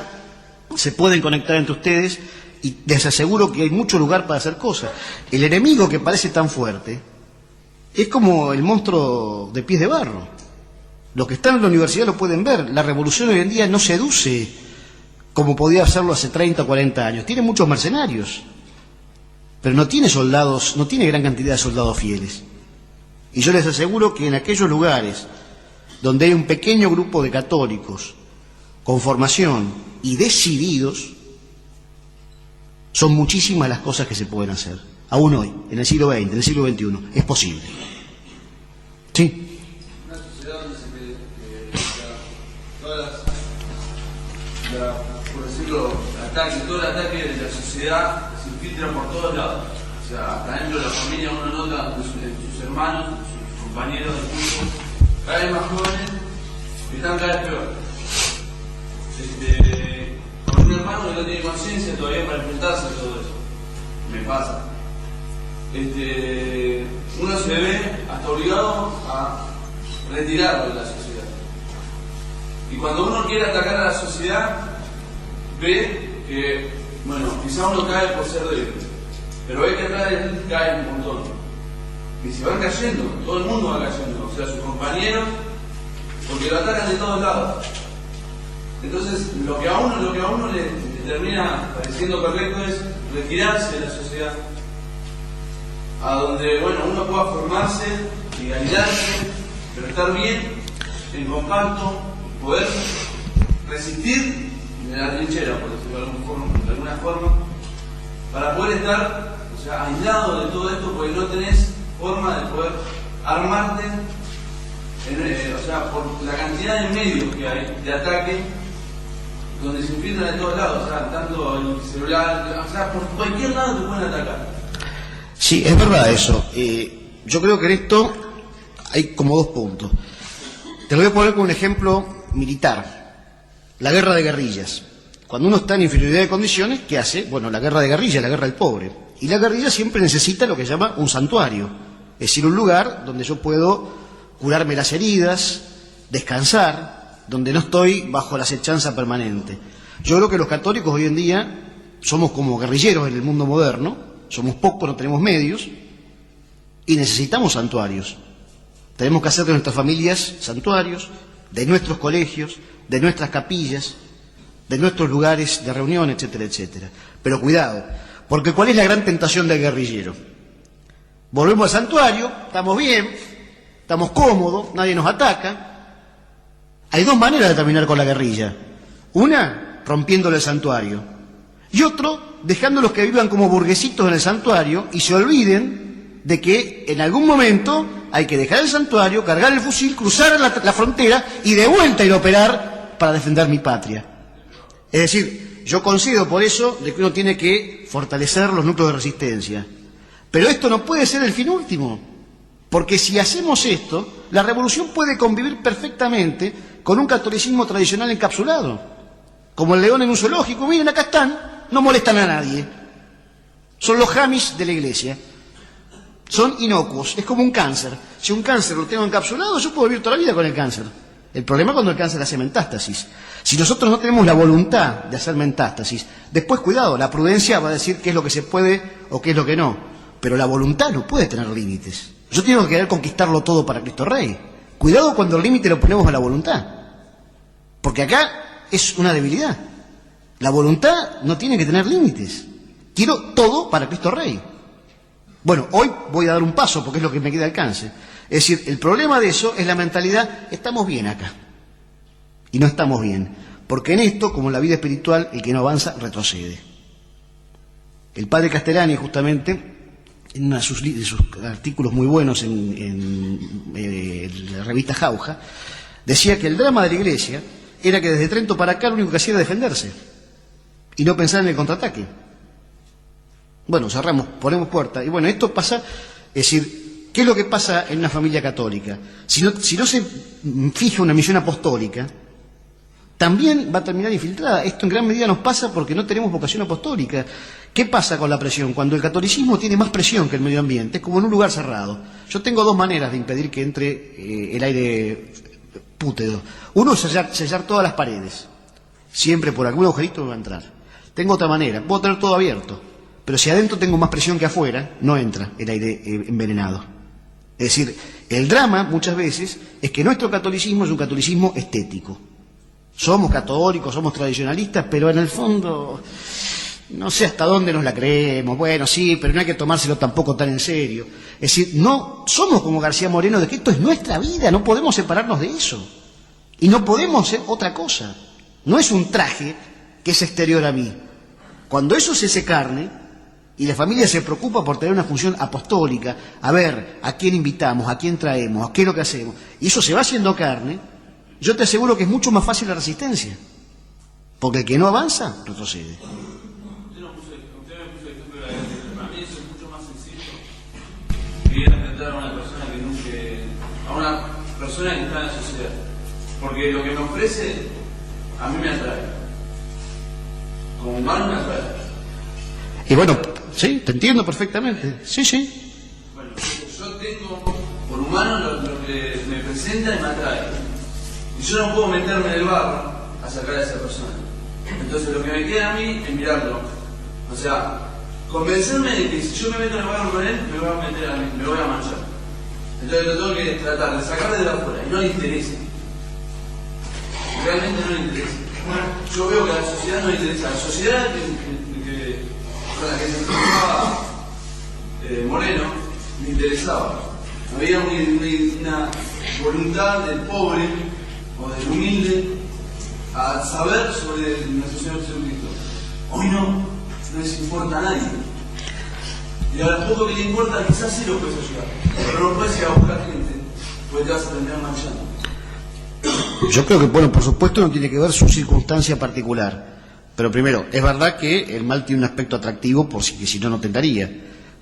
se pueden conectar entre ustedes y les aseguro que hay mucho lugar para hacer cosas. El enemigo que parece tan fuerte es como el monstruo de pies de barro. Los que están en la universidad lo pueden ver. La revolución hoy en día no seduce como podía hacerlo hace 30 o 40 años. Tiene muchos mercenarios, pero no tiene soldados, no tiene gran cantidad de soldados fieles. Y yo les aseguro que en aquellos lugares donde hay un pequeño grupo de católicos con formación y decididos, son muchísimas las cosas que se pueden hacer. Aún hoy, en el siglo XX, en el siglo XXI, es posible. ¿Sí? Una sociedad donde por decirlo, todo el ataque de la sociedad se infiltra por todos lados. O sea, hasta dentro de la familia uno nota sus hermanos, sus compañeros de curso, cada vez más jóvenes, que están cada vez peor. Con un hermano que no tiene conciencia todavía para enfrentarse a todo eso. Me pasa. Uno se ve hasta obligado a retirarlo de la sociedad. Y cuando uno quiere atacar a la sociedad, ve que, bueno, quizá uno cae por ser débil, pero ve que atrás de él cae un montón. Y se van cayendo, todo el mundo va cayendo, o sea, sus compañeros, porque lo atacan de todos lados. Entonces, lo que a uno le termina pareciendo correcto es retirarse de la sociedad, a donde, bueno, uno pueda formarse, legalizarse, pero estar bien, en compacto, poder resistir en la trinchera, por decirlo de alguna forma, para poder estar, o sea, aislado de todo esto, porque no tenés forma de poder armarte, o sea, por la cantidad de medios que hay de ataque, donde se infiltran de todos lados, o sea, tanto el celular, o sea, por cualquier lado te pueden atacar. Sí, es verdad eso. Yo creo que en esto hay como 2 puntos. Te lo voy a poner como un ejemplo militar. La guerra de guerrillas. Cuando uno está en inferioridad de condiciones, ¿qué hace? Bueno, la guerra de guerrillas, la guerra del pobre. Y la guerrilla siempre necesita lo que se llama un santuario. Es decir, un lugar donde yo puedo curarme las heridas, descansar, donde no estoy bajo la acechanza permanente. Yo creo que los católicos hoy en día somos como guerrilleros en el mundo moderno, somos pocos, no tenemos medios, y necesitamos santuarios. Tenemos que hacer de nuestras familias santuarios, de nuestros colegios, de nuestras capillas, de nuestros lugares de reunión, etcétera, etcétera. Pero cuidado, porque ¿cuál es la gran tentación del guerrillero? Volvemos al santuario, estamos bien, estamos cómodos, nadie nos ataca. Hay 2 maneras de terminar con la guerrilla. Una, rompiéndole el santuario. Y otro, dejándolos que vivan como burguesitos en el santuario y se olviden de que en algún momento hay que dejar el santuario, cargar el fusil, cruzar la frontera y de vuelta ir a operar para defender mi patria. Es decir, yo concedo por eso de que uno tiene que fortalecer los núcleos de resistencia. Pero esto no puede ser el fin último, porque si hacemos esto, la revolución puede convivir perfectamente con un catolicismo tradicional encapsulado, como el león en un zoológico. Miren, acá están, no molestan a nadie. Son los jamis de la iglesia. Son inocuos, es como un cáncer. Si un cáncer lo tengo encapsulado, yo puedo vivir toda la vida con el cáncer. El problema es cuando el cáncer hace metástasis. Si nosotros no tenemos la voluntad de hacer metástasis, después cuidado, la prudencia va a decir qué es lo que se puede o qué es lo que no. Pero la voluntad no puede tener límites. Yo tengo que querer conquistarlo todo para Cristo Rey. Cuidado cuando el límite lo ponemos a la voluntad. Porque acá es una debilidad. La voluntad no tiene que tener límites. Quiero todo para Cristo Rey. Bueno, hoy voy a dar un paso porque es lo que me queda al alcance. Es decir, el problema de eso es la mentalidad, estamos bien acá. Y no estamos bien. Porque en esto, como en la vida espiritual, el que no avanza retrocede. El padre Castellani, justamente, en uno de sus artículos muy buenos en la revista Jauja, decía que el drama de la Iglesia era que desde Trento para acá lo único que hacía era defenderse y no pensar en el contraataque. Bueno, cerramos, ponemos puerta. Y bueno, esto pasa, es decir, ¿qué es lo que pasa en una familia católica? Si no se fija una misión apostólica, también va a terminar infiltrada. Esto en gran medida nos pasa porque no tenemos vocación apostólica. ¿Qué pasa con la presión? Cuando el catolicismo tiene más presión que el medio ambiente, es como en un lugar cerrado. Yo tengo dos maneras de impedir que entre el aire pútrido. Uno es sellar todas las paredes. Siempre por algún agujerito me va a entrar. Tengo otra manera, puedo tener todo abierto. Pero si adentro tengo más presión que afuera, no entra el aire envenenado. Es decir, el drama muchas veces es que nuestro catolicismo es un catolicismo estético. Somos católicos, somos tradicionalistas, pero en el fondo no sé hasta dónde nos la creemos. Bueno, sí, pero no hay que tomárselo tampoco tan en serio. Es decir, no somos como García Moreno de que esto es nuestra vida, no podemos separarnos de eso. Y no podemos ser otra cosa. No es un traje que es exterior a mí. Cuando eso se hace carne, y la familia se preocupa por tener una función apostólica, a ver a quién invitamos, a quién traemos, a qué es lo que hacemos, y eso se va haciendo carne, yo te aseguro que es mucho más fácil la resistencia. Porque el que no avanza, retrocede. Usted me puso el ejemplo de la iglesia. Para mí eso es mucho más sencillo que ir a enfrentar a una persona que está en la sociedad. Porque lo que me ofrece, a mí me atrae. Como humano me atrae. Y bueno, sí, te entiendo perfectamente. Sí, sí. Bueno, yo tengo, por humano, lo que me presenta y me atrae. Y yo no puedo meterme en el barro a sacar a esa persona. Entonces lo que me queda a mí es mirarlo. O sea, convencerme de que si yo me meto en el barro con él, me voy a meter a mí, me voy a manchar. Entonces lo tengo que tratar de sacar desde afuera y no le interesa. Realmente no le interesa. Yo veo que a la sociedad no le interesa. La sociedad con la que se enfrentaba Moreno me interesaba. Había una voluntad del pobre o del humilde a saber sobre nuestro Señor Jesucristo. Hoy no les importa a nadie. Y a lo poco que le importa, quizás sí lo puedes ayudar, pero no puedes ir a buscar gente, porque te vas a terminar manchando. Yo creo que, bueno, por supuesto no tiene que ver su circunstancia particular. Pero primero, es verdad que el mal tiene un aspecto atractivo, por si no, no tentaría.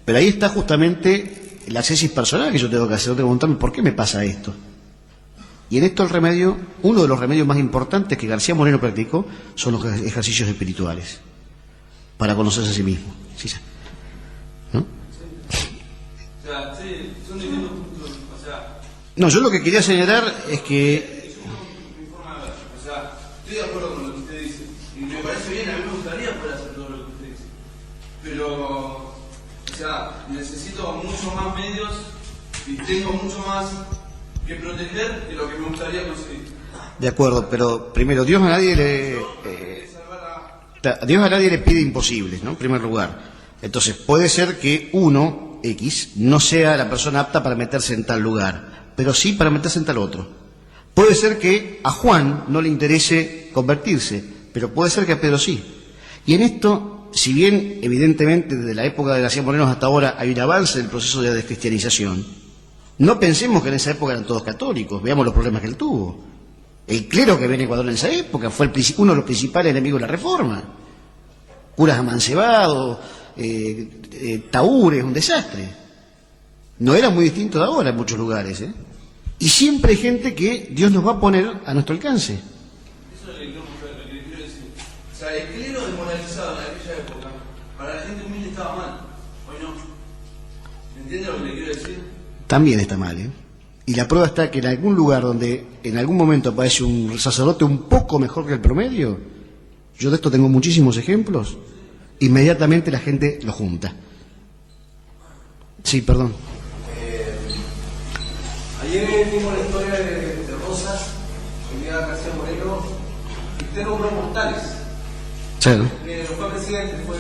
Pero ahí está justamente la ascesis personal que yo tengo que hacer, tengo que preguntarme por qué me pasa esto. Y en esto el remedio, uno de los remedios más importantes que García Moreno practicó, son los ejercicios espirituales, para conocerse a sí mismo. ¿Sí? ¿No? O sea, sí, son distintos puntos. O sea, no, yo lo que quería señalar es que... mi forma de ver. O sea, estoy de acuerdo con lo que usted dice. Y me parece bien, a mí me gustaría poder hacer todo lo que usted dice. Pero, o sea, necesito mucho más medios y tengo mucho más que proteger de lo que me gustaría conseguir. De acuerdo, pero primero, Dios a nadie le pide imposibles, ¿no? En primer lugar. Entonces, puede ser que uno, X, no sea la persona apta para meterse en tal lugar, pero sí para meterse en tal otro. Puede ser que a Juan no le interese convertirse, pero puede ser que a Pedro sí. Y en esto, si bien evidentemente desde la época de García Moreno hasta ahora hay un avance en el proceso de descristianización, no pensemos que en esa época eran todos católicos, veamos los problemas que él tuvo. El clero que viene en Ecuador en esa época fue uno de los principales enemigos de la Reforma. Curas amancebados, tahúres, un desastre. No era muy distinto de ahora en muchos lugares, ¿eh? Y siempre hay gente que Dios nos va a poner a nuestro alcance. Eso es lo que quiero decir. O sea, el clero desmoralizado en aquella época, para la gente humilde estaba mal. Hoy no. ¿Me entiende lo que le quiero decir? También está mal, ¿eh? Y la prueba está que en algún lugar donde en algún momento aparece un sacerdote un poco mejor que el promedio, yo de esto tengo muchísimos ejemplos, inmediatamente la gente lo junta. Sí, perdón. Ayer vimos la historia de Rosas, hoy día García Moreno, y usted nombró Mortales. Sí. No fue presidente, fue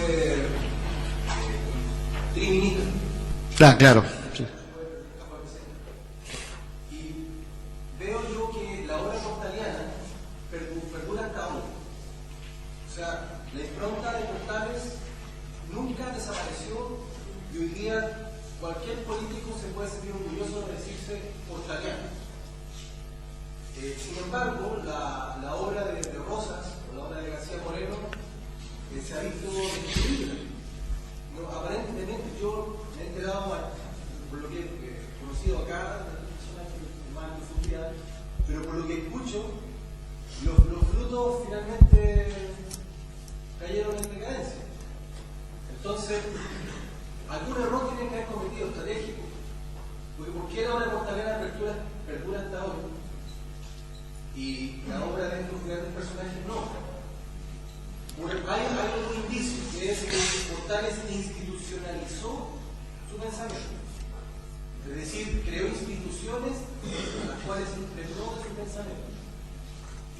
triministro. Ah, claro. Sí. Y veo yo que la obra mortaliana perdura hasta hoy. O sea, la impronta de Mortales nunca desapareció y hoy día cualquier político se puede sentir orgulloso de decirse mortaliano. Sin embargo, la obra de Rosas, o la obra de García Moreno, se ha visto destruida. No, aparentemente yo me he enterado, por lo que he conocido acá, personas más en profundidad, pero por lo que escucho, los frutos finalmente cayeron en decadencia. Entonces, algún error tiene que haber cometido estratégico, porque ¿por qué la obra mortaliana perdura hasta hoy? Y la obra de estos grandes personajes no. Hay un indicio que es que Mortales institucionalizó su pensamiento, es decir, creó instituciones a las cuales impregnó de su pensamiento.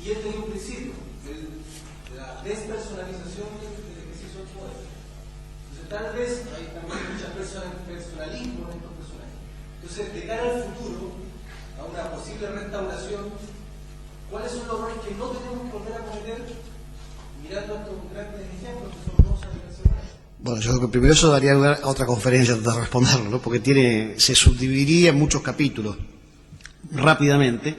Y él tenía un principio, de la despersonalización del ejercicio del poder. Entonces, tal vez hay también muchas personalismo en estos personajes. Entonces, de cara al futuro, a una posible restauración, ¿cuáles son los errores que no tenemos que volver a cometer mirando estos grandes ejemplos que son Rosas y García Moreno? Bueno, yo creo que primero eso daría lugar a otra conferencia de responderlo, ¿no? Porque se subdividiría en muchos capítulos. Rápidamente,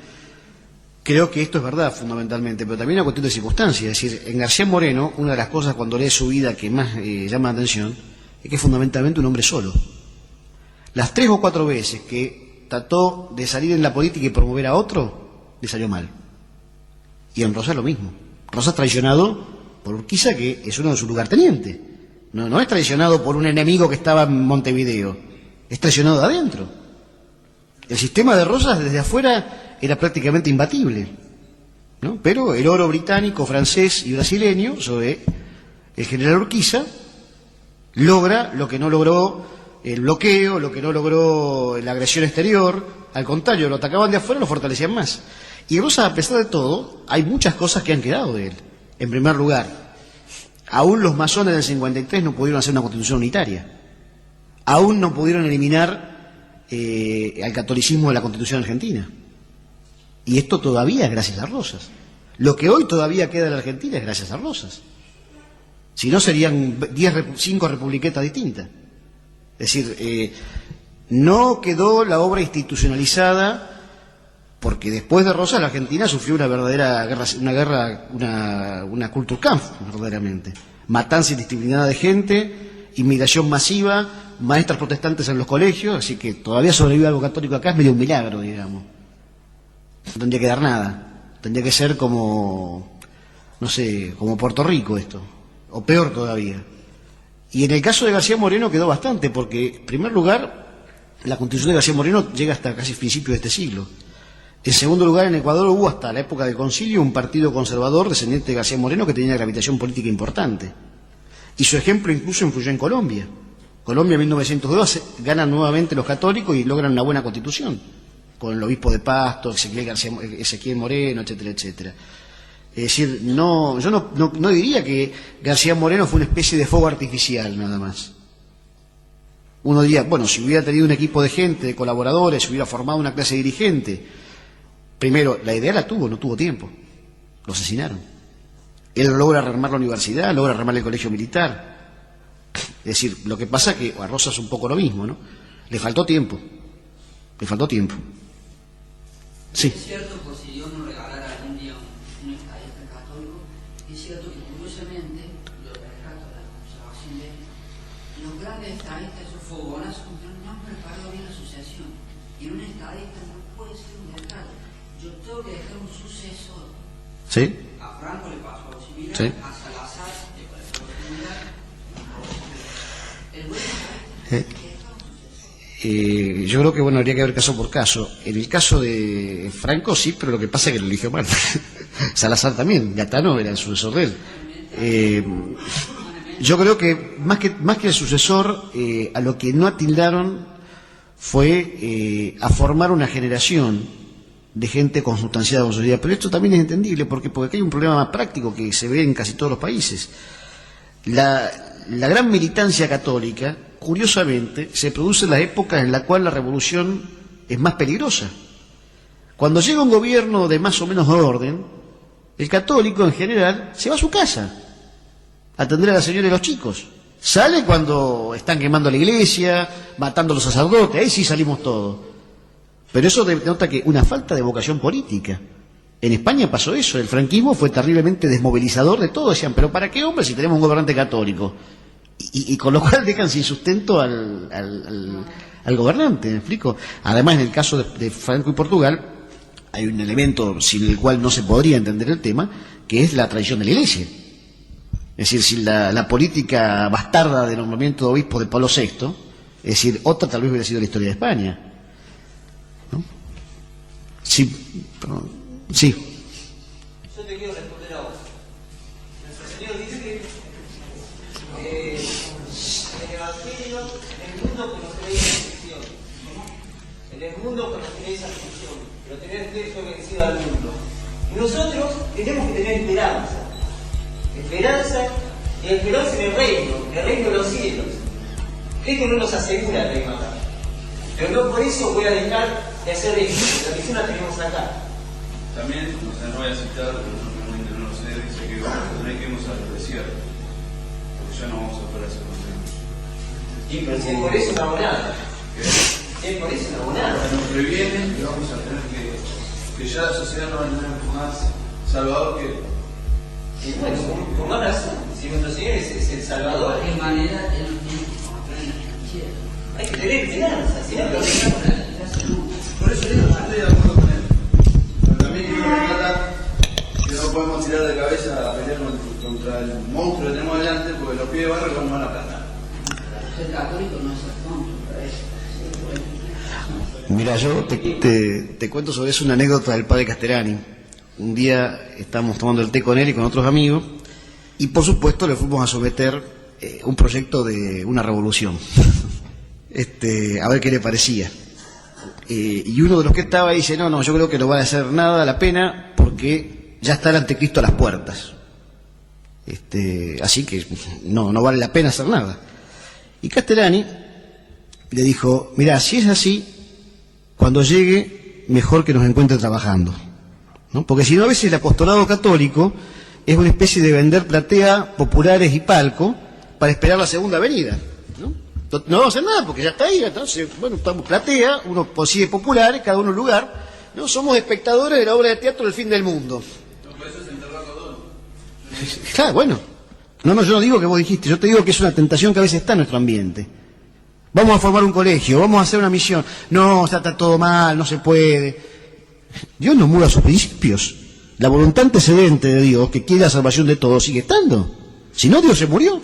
creo que esto es verdad fundamentalmente, pero también una cuestión de circunstancias. Es decir, en García Moreno, una de las cosas cuando lees su vida que más llama la atención es que es fundamentalmente un hombre solo. Las 3 o 4 veces que trató de salir en la política y promover a otro, le salió mal. Y en Rosas lo mismo. Rosas traicionado por Urquiza, que es uno de sus lugartenientes. No es traicionado por un enemigo que estaba en Montevideo, es traicionado de adentro. El sistema de Rosas desde afuera era prácticamente imbatible, ¿no? Pero el oro británico, francés y brasileño sobre el general Urquiza logra lo que no logró el bloqueo, lo que no logró la agresión exterior. Al contrario, lo atacaban de afuera, lo fortalecían más. Y Rosas, a pesar de todo, hay muchas cosas que han quedado de él. En primer lugar, aún los masones del 53 no pudieron hacer una constitución unitaria. Aún no pudieron eliminar al catolicismo de la Constitución argentina. Y esto todavía es gracias a Rosas. Lo que hoy todavía queda en la Argentina es gracias a Rosas. Si no, serían 5 republiquetas distintas. Es decir, no quedó la obra institucionalizada, porque después de Rosas la Argentina sufrió una verdadera guerra, una Kulturkampf, verdaderamente. Matanza indisciplinada de gente, inmigración masiva, maestras protestantes en los colegios, así que todavía sobrevive algo católico acá, es medio un milagro, digamos. No tendría que dar nada, tendría que ser como, no sé, como Puerto Rico esto, o peor todavía. Y en el caso de García Moreno quedó bastante, porque en primer lugar, la Constitución de García Moreno llega hasta casi principios de este siglo. En segundo lugar, en Ecuador hubo hasta la época del Concilio un partido conservador descendiente de García Moreno que tenía una gravitación política importante. Y su ejemplo incluso influyó en Colombia. Colombia en 1902 ganan nuevamente los católicos y logran una buena constitución, con el obispo de Pasto, Ezequiel Moreno, etcétera, etcétera. Es decir, yo no diría que García Moreno fue una especie de fuego artificial nada más. Uno diría, bueno, si hubiera tenido un equipo de gente, de colaboradores, si hubiera formado una clase dirigente. Primero, la idea la tuvo, no tuvo tiempo. Lo asesinaron. Él logra rearmar la universidad, logra rearmar el colegio militar. Es decir, lo que pasa es que a Rosas un poco lo mismo, ¿no? Le faltó tiempo. Le faltó tiempo. Sí. Es cierto, por si Dios nos regalara algún día un estadista católico, es cierto que curiosamente los rescatos de la conservación de los grandes estadistas, esos fogonazos, no han preparado bien la sucesión. Y un estadista no puede ser un letrado. Yo tengo que dejar un sucesor. ¿Sí? A Franco le pasó algo similar, sí. A Salazar le pasó algo similar. El buen estadista que deja un sucesor. Yo creo que, bueno, habría que ver caso por caso. En el caso de Franco sí, pero lo que pasa es que lo eligió mal. Salazar también, Gaetano era el sucesor de él. Yo creo que más que el sucesor, a lo que no atildaron fue a formar una generación de gente consustanciada con sociedad. Pero esto también es entendible, porque aquí hay un problema más práctico que se ve en casi todos los países. La gran militancia católica, curiosamente, se produce en las épocas en las cuales la revolución es más peligrosa. Cuando llega un gobierno de más o menos orden, el católico en general se va a su casa a atender a la señora y los chicos. Sale cuando están quemando la iglesia, matando a los sacerdotes, ahí sí salimos todos. Pero eso denota que una falta de vocación política. En España pasó eso, el franquismo fue terriblemente desmovilizador de todo. Decían, pero ¿para qué, hombre, si tenemos un gobernante católico? Y con lo cual dejan sin sustento al gobernante, ¿me explico? Además, en el caso de Franco y Portugal, hay un elemento sin el cual no se podría entender el tema, que es la traición de la Iglesia. Es decir, si la política bastarda de nombramiento de obispo de Pablo VI, es decir, otra tal vez hubiera sido la historia de España, ¿no? Sí, perdón. Sí. Yo te quiero responder a vos. Nuestro Señor dice en el Evangelio, en el mundo conoceréis aflicción. En el mundo conoceréis aflicción, pero tened fe, yo he vencido al mundo. Y nosotros tenemos que tener esperanza. Esperanza en el reino de los cielos. Esto no nos asegura el reino acá. Pero no por eso voy a dejar de hacer esto. La misión la tenemos acá. También, o sea, no voy a citar, pero no lo sé, dice que tenés que irnos al desierto, porque ya no vamos a poder hacer consejo. Y pero si es por eso no hago nada. Si es por eso no hago nada. Nos previenen que vamos a tener que ya la sociedad no va a tener más salvador que... Y bueno, con más razón, si nuestro Señor es el Salvador. De qué manera él nos tiene que mostrar en la trinchera. Hay que tener esperanza, si no, Por eso yo no estoy de acuerdo con él. Pero también quiero recordar que no podemos tirar de cabeza a pelear contra el monstruo que tenemos delante, porque los pibes de barrio no van a aplastar. Ser católico no es ser tonto, para eso. Mira, yo te cuento sobre eso una anécdota del padre Castellani. Un día estábamos tomando el té con él y con otros amigos, y por supuesto le fuimos a someter un proyecto de una revolución, a ver qué le parecía. Y uno de los que estaba ahí dice, no, yo creo que no vale hacer nada la pena porque ya está el anticristo a las puertas. Así que no vale la pena hacer nada. Y Castellani le dijo, mirá, si es así, cuando llegue, mejor que nos encuentre trabajando, ¿no? Porque si no, a veces el apostolado católico es una especie de vender platea, populares y palco para esperar la segunda venida, ¿no? No vamos a hacer nada porque ya está ahí. Entonces, bueno, estamos platea, uno consigue populares, cada uno un lugar, ¿no? Somos espectadores de la obra de teatro del fin del mundo. No, por eso es enterrar todo. Claro, bueno. No, yo no digo que vos dijiste, yo te digo que es una tentación que a veces está en nuestro ambiente. Vamos a formar un colegio, vamos a hacer una misión. No, está todo mal, no se puede. Dios no muda sus principios. La voluntad antecedente de Dios, que quiere la salvación de todos, sigue estando. Si no, Dios se murió.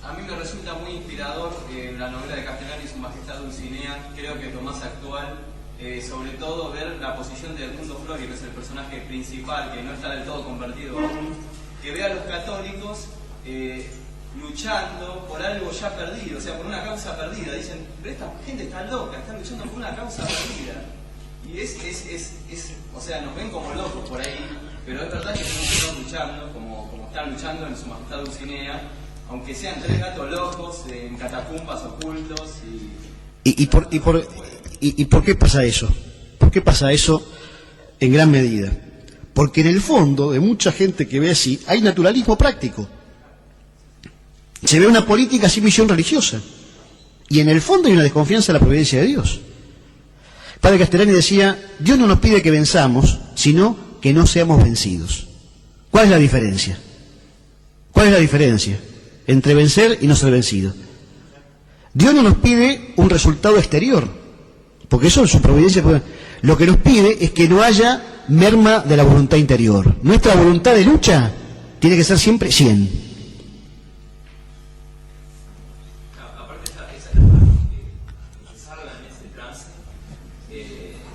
A mí me resulta muy inspirador la novela de Castellani, Su Majestad Dulcinea. Creo que es lo más actual, sobre todo ver la posición de Edmundo Flori, que es el personaje principal, que no está del todo convertido aún, que ve a los católicos luchando por algo ya perdido, o sea, por una causa perdida. Dicen, pero esta gente está loca, están luchando por una causa perdida. Y o sea, nos ven como locos por ahí, pero es verdad que tenemos que estar luchando, como están luchando en Su Majestad Dulcinea, aunque sean tres gatos locos en catacumbas ocultos ¿Y por qué pasa eso? ¿Por qué pasa eso en gran medida? Porque en el fondo de mucha gente que ve así hay naturalismo práctico. Se ve una política sin misión religiosa. Y en el fondo hay una desconfianza en la providencia de Dios. El padre Castellani decía, Dios no nos pide que venzamos, sino que no seamos vencidos. ¿Cuál es la diferencia? ¿Cuál es la diferencia entre vencer y no ser vencido? Dios no nos pide un resultado exterior, porque eso es su providencia. Lo que nos pide es que no haya merma de la voluntad interior. Nuestra voluntad de lucha tiene que ser siempre 100.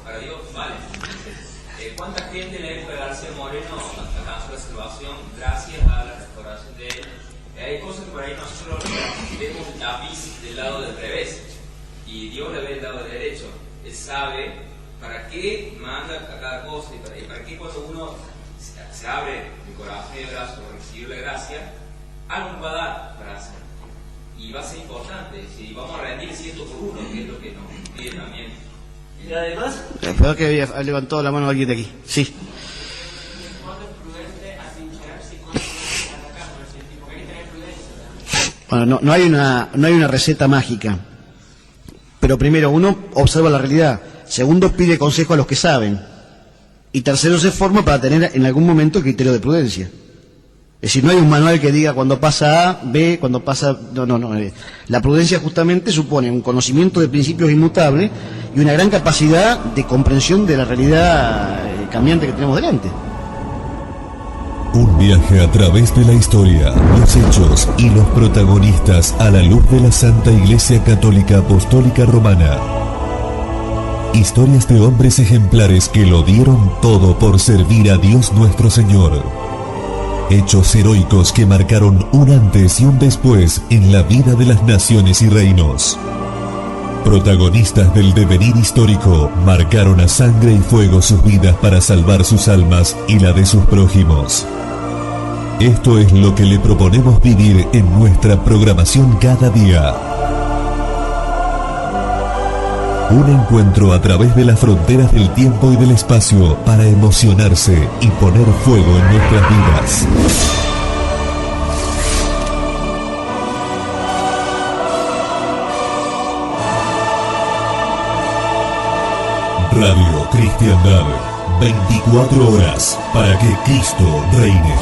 para Dios vale. ¿Cuánta gente en la época de García Moreno alcanzó la salvación gracias a la restauración de él? Hay cosas que por ahí nosotros vemos el tapiz del lado del revés y Dios le ve del lado del derecho. Él sabe para qué manda a cada cosa y para qué cuando uno se abre el corazón y el brazo para recibir la gracia, algo nos va a dar para hacer. Y va a ser importante, si vamos a rendir 100 por 1, que es lo que nos pide también. Y además, Espero que había levantado la mano alguien de aquí. Sí. Bueno, no hay una receta mágica. Pero primero, uno observa la realidad. Segundo, pide consejo a los que saben. Y tercero, se forma para tener en algún momento el criterio de prudencia. Es decir, no hay un manual que diga cuando pasa A, B, cuando pasa... No. La prudencia justamente supone un conocimiento de principios inmutables y una gran capacidad de comprensión de la realidad cambiante que tenemos delante. Un viaje a través de la historia, los hechos y los protagonistas a la luz de la Santa Iglesia Católica Apostólica Romana. Historias de hombres ejemplares que lo dieron todo por servir a Dios nuestro Señor. Hechos heroicos que marcaron un antes y un después en la vida de las naciones y reinos. Protagonistas del devenir histórico, marcaron a sangre y fuego sus vidas para salvar sus almas y la de sus prójimos. Esto es lo que le proponemos vivir en nuestra programación cada día. Un encuentro a través de las fronteras del tiempo y del espacio para emocionarse y poner fuego en nuestras vidas. Radio Cristiandad, 24 horas para que Cristo reine.